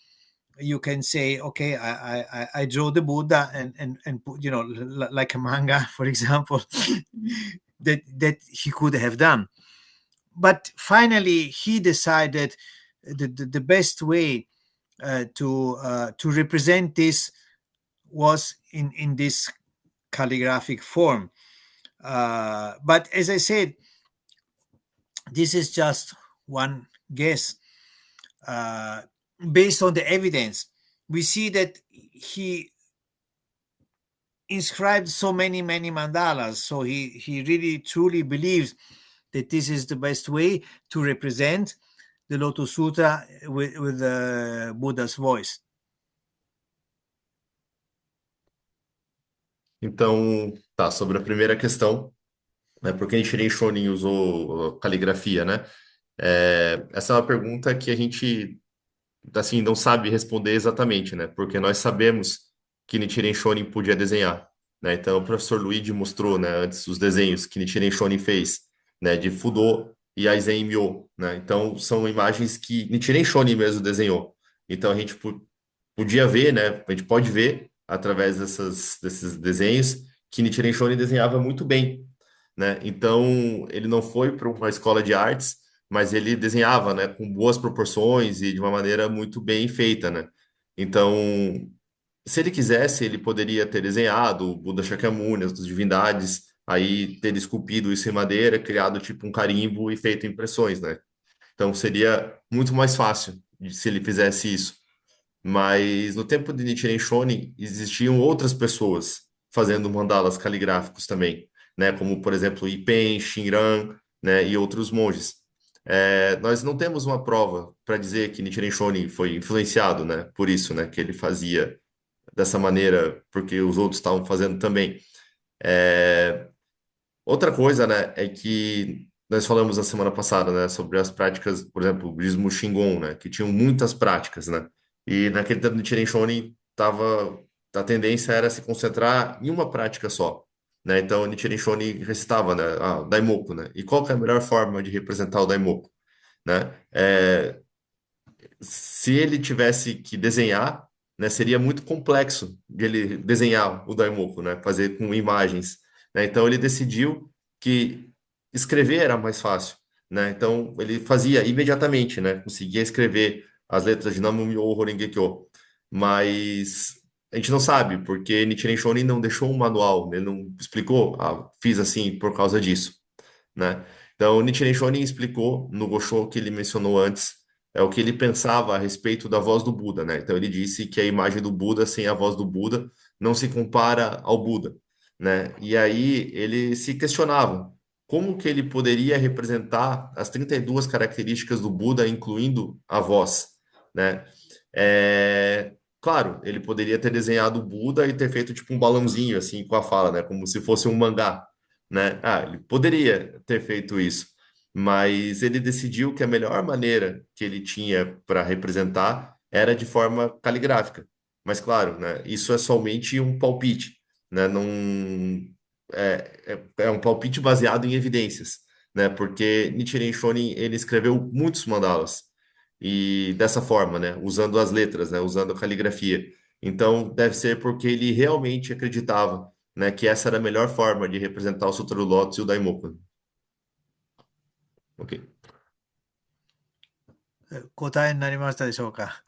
you can say, okay, I draw the Buddha and put, like a manga, for example, that he could have done. But finally, he decided the best way to represent this was in this calligraphic form. But as I said, this is just one guess. Based on the evidence, we see that he inscribed so many mandalas. So he really truly believes that this is the best way to represent the Lotus Sutra with the Buddha's voice. Então, tá, sobre a primeira questão, né, por que Nichiren Shonin usou caligrafia, né? Essa é uma pergunta que a gente, assim, não sabe responder exatamente, né? Porque nós sabemos que Nichiren Shonin podia desenhar, né? Então, o professor Luigi mostrou, né, antes os desenhos que Nichiren Shonin fez, né, de Fudo e Aizen Myo, né? Então, são imagens que Nichiren Shonin mesmo desenhou. Então, a gente podia ver, né? A gente pode ver através desses desenhos que Nichiren Shonin desenhava muito bem, né? Então, ele não foi para uma escola de artes, mas ele desenhava, né, com boas proporções e de uma maneira muito bem feita, né? Então, se ele quisesse, ele poderia ter desenhado o Buda Shakyamuni, as divindades, aí ter esculpido isso em madeira, criado tipo um carimbo e feito impressões, né? Então seria muito mais fácil se ele fizesse isso. Mas no tempo de Nichiren Shonin existiam outras pessoas fazendo mandalas caligráficos também, né? Como por exemplo Ipen, Shinran, né? E outros monges. Nós não temos uma prova para dizer que Nichiren Shonin foi influenciado, né? Por isso, né? Que ele fazia dessa maneira porque os outros estavam fazendo também. É, Outra coisa, né, é que nós falamos na semana passada, né, sobre as práticas, por exemplo, o budismo Shingon, né, que tinham muitas práticas, né, e naquele tempo do Nichiren Shonin a tendência era se concentrar em uma prática só, né, então o Nichiren Shonin recitava, né, Daimoku, né, e qual que é a melhor forma de representar o Daimoku, né, se ele tivesse que desenhar, né, seria muito complexo de ele desenhar o Daimoku, né, fazer com imagens, né? Então ele decidiu que escrever era mais fácil, né? Então ele fazia imediatamente, né, conseguia escrever as letras de Namu-myoho Renge-kyo, mas a gente não sabe porque Nichiren Shonin não deixou um manual, ele não explicou, fiz assim por causa disso, né? Então, Nichiren Shonin explicou no Gosho que ele mencionou antes, é o que ele pensava a respeito da voz do Buda, né? Então, ele disse que a imagem do Buda sem a voz do Buda não se compara ao Buda, né? E aí ele se questionava como que ele poderia representar as 32 características do Buda, incluindo a voz, né? Claro, ele poderia ter desenhado o Buda e ter feito tipo um balãozinho assim com a fala, né? Como se fosse um mangá, né? Ele poderia ter feito isso, mas ele decidiu que a melhor maneira que ele tinha para representar era de forma caligráfica. Mas claro, né? Isso é somente um palpite, né? Não é um palpite baseado em evidências, né? Porque Nichiren Shonin ele escreveu muitos mandalas e dessa forma, né? Usando as letras, né? Usando a caligrafia. Então deve ser porque ele realmente acreditava, né, que essa era a melhor forma de representar o Sutra do Lótus e o Daimoku. Ok. 答えになりましたでしょうか。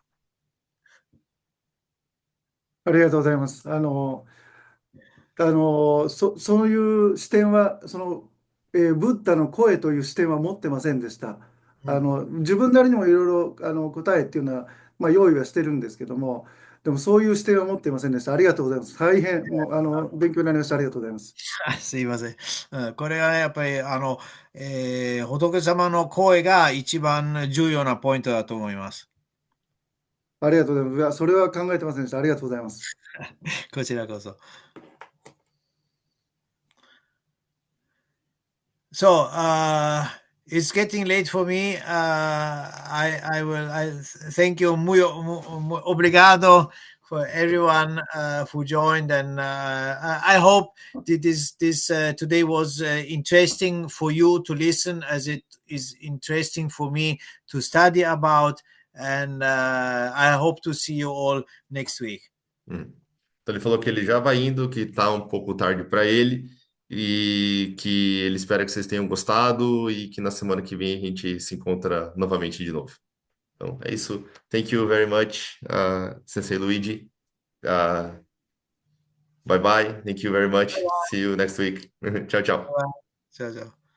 ありがとうございます。そういう視点は、ブッダの声という視点は持ってませんでした。自分なりにもいろいろ、答えっていうのは、まあ、用意はしてるんですけども、でもそういう視点は持っていませんでした。ありがとうございます。大変、もう、勉強になりました。ありがとうございます。すいません。これはね、やっぱり、仏様の声が一番重要なポイントだと思います。ありがとうございます。いや、それは考えてませんでした。ありがとうございます。こちらこそ。So, it's getting late for me. I thank you. Muy obrigado for everyone who joined, and I hope this today was interesting for you to listen, as it is interesting for me to study about. And I hope to see you all next week. Então ele falou que ele já vai indo, que tá um pouco tarde para ele e que ele espera que vocês tenham gostado e que na semana que vem a gente se encontra novamente de novo. Então é isso. Thank you very much, Sensei Luigi. Bye bye. Thank you very much. See you next week. Tchau, tchau. Ciao, ciao.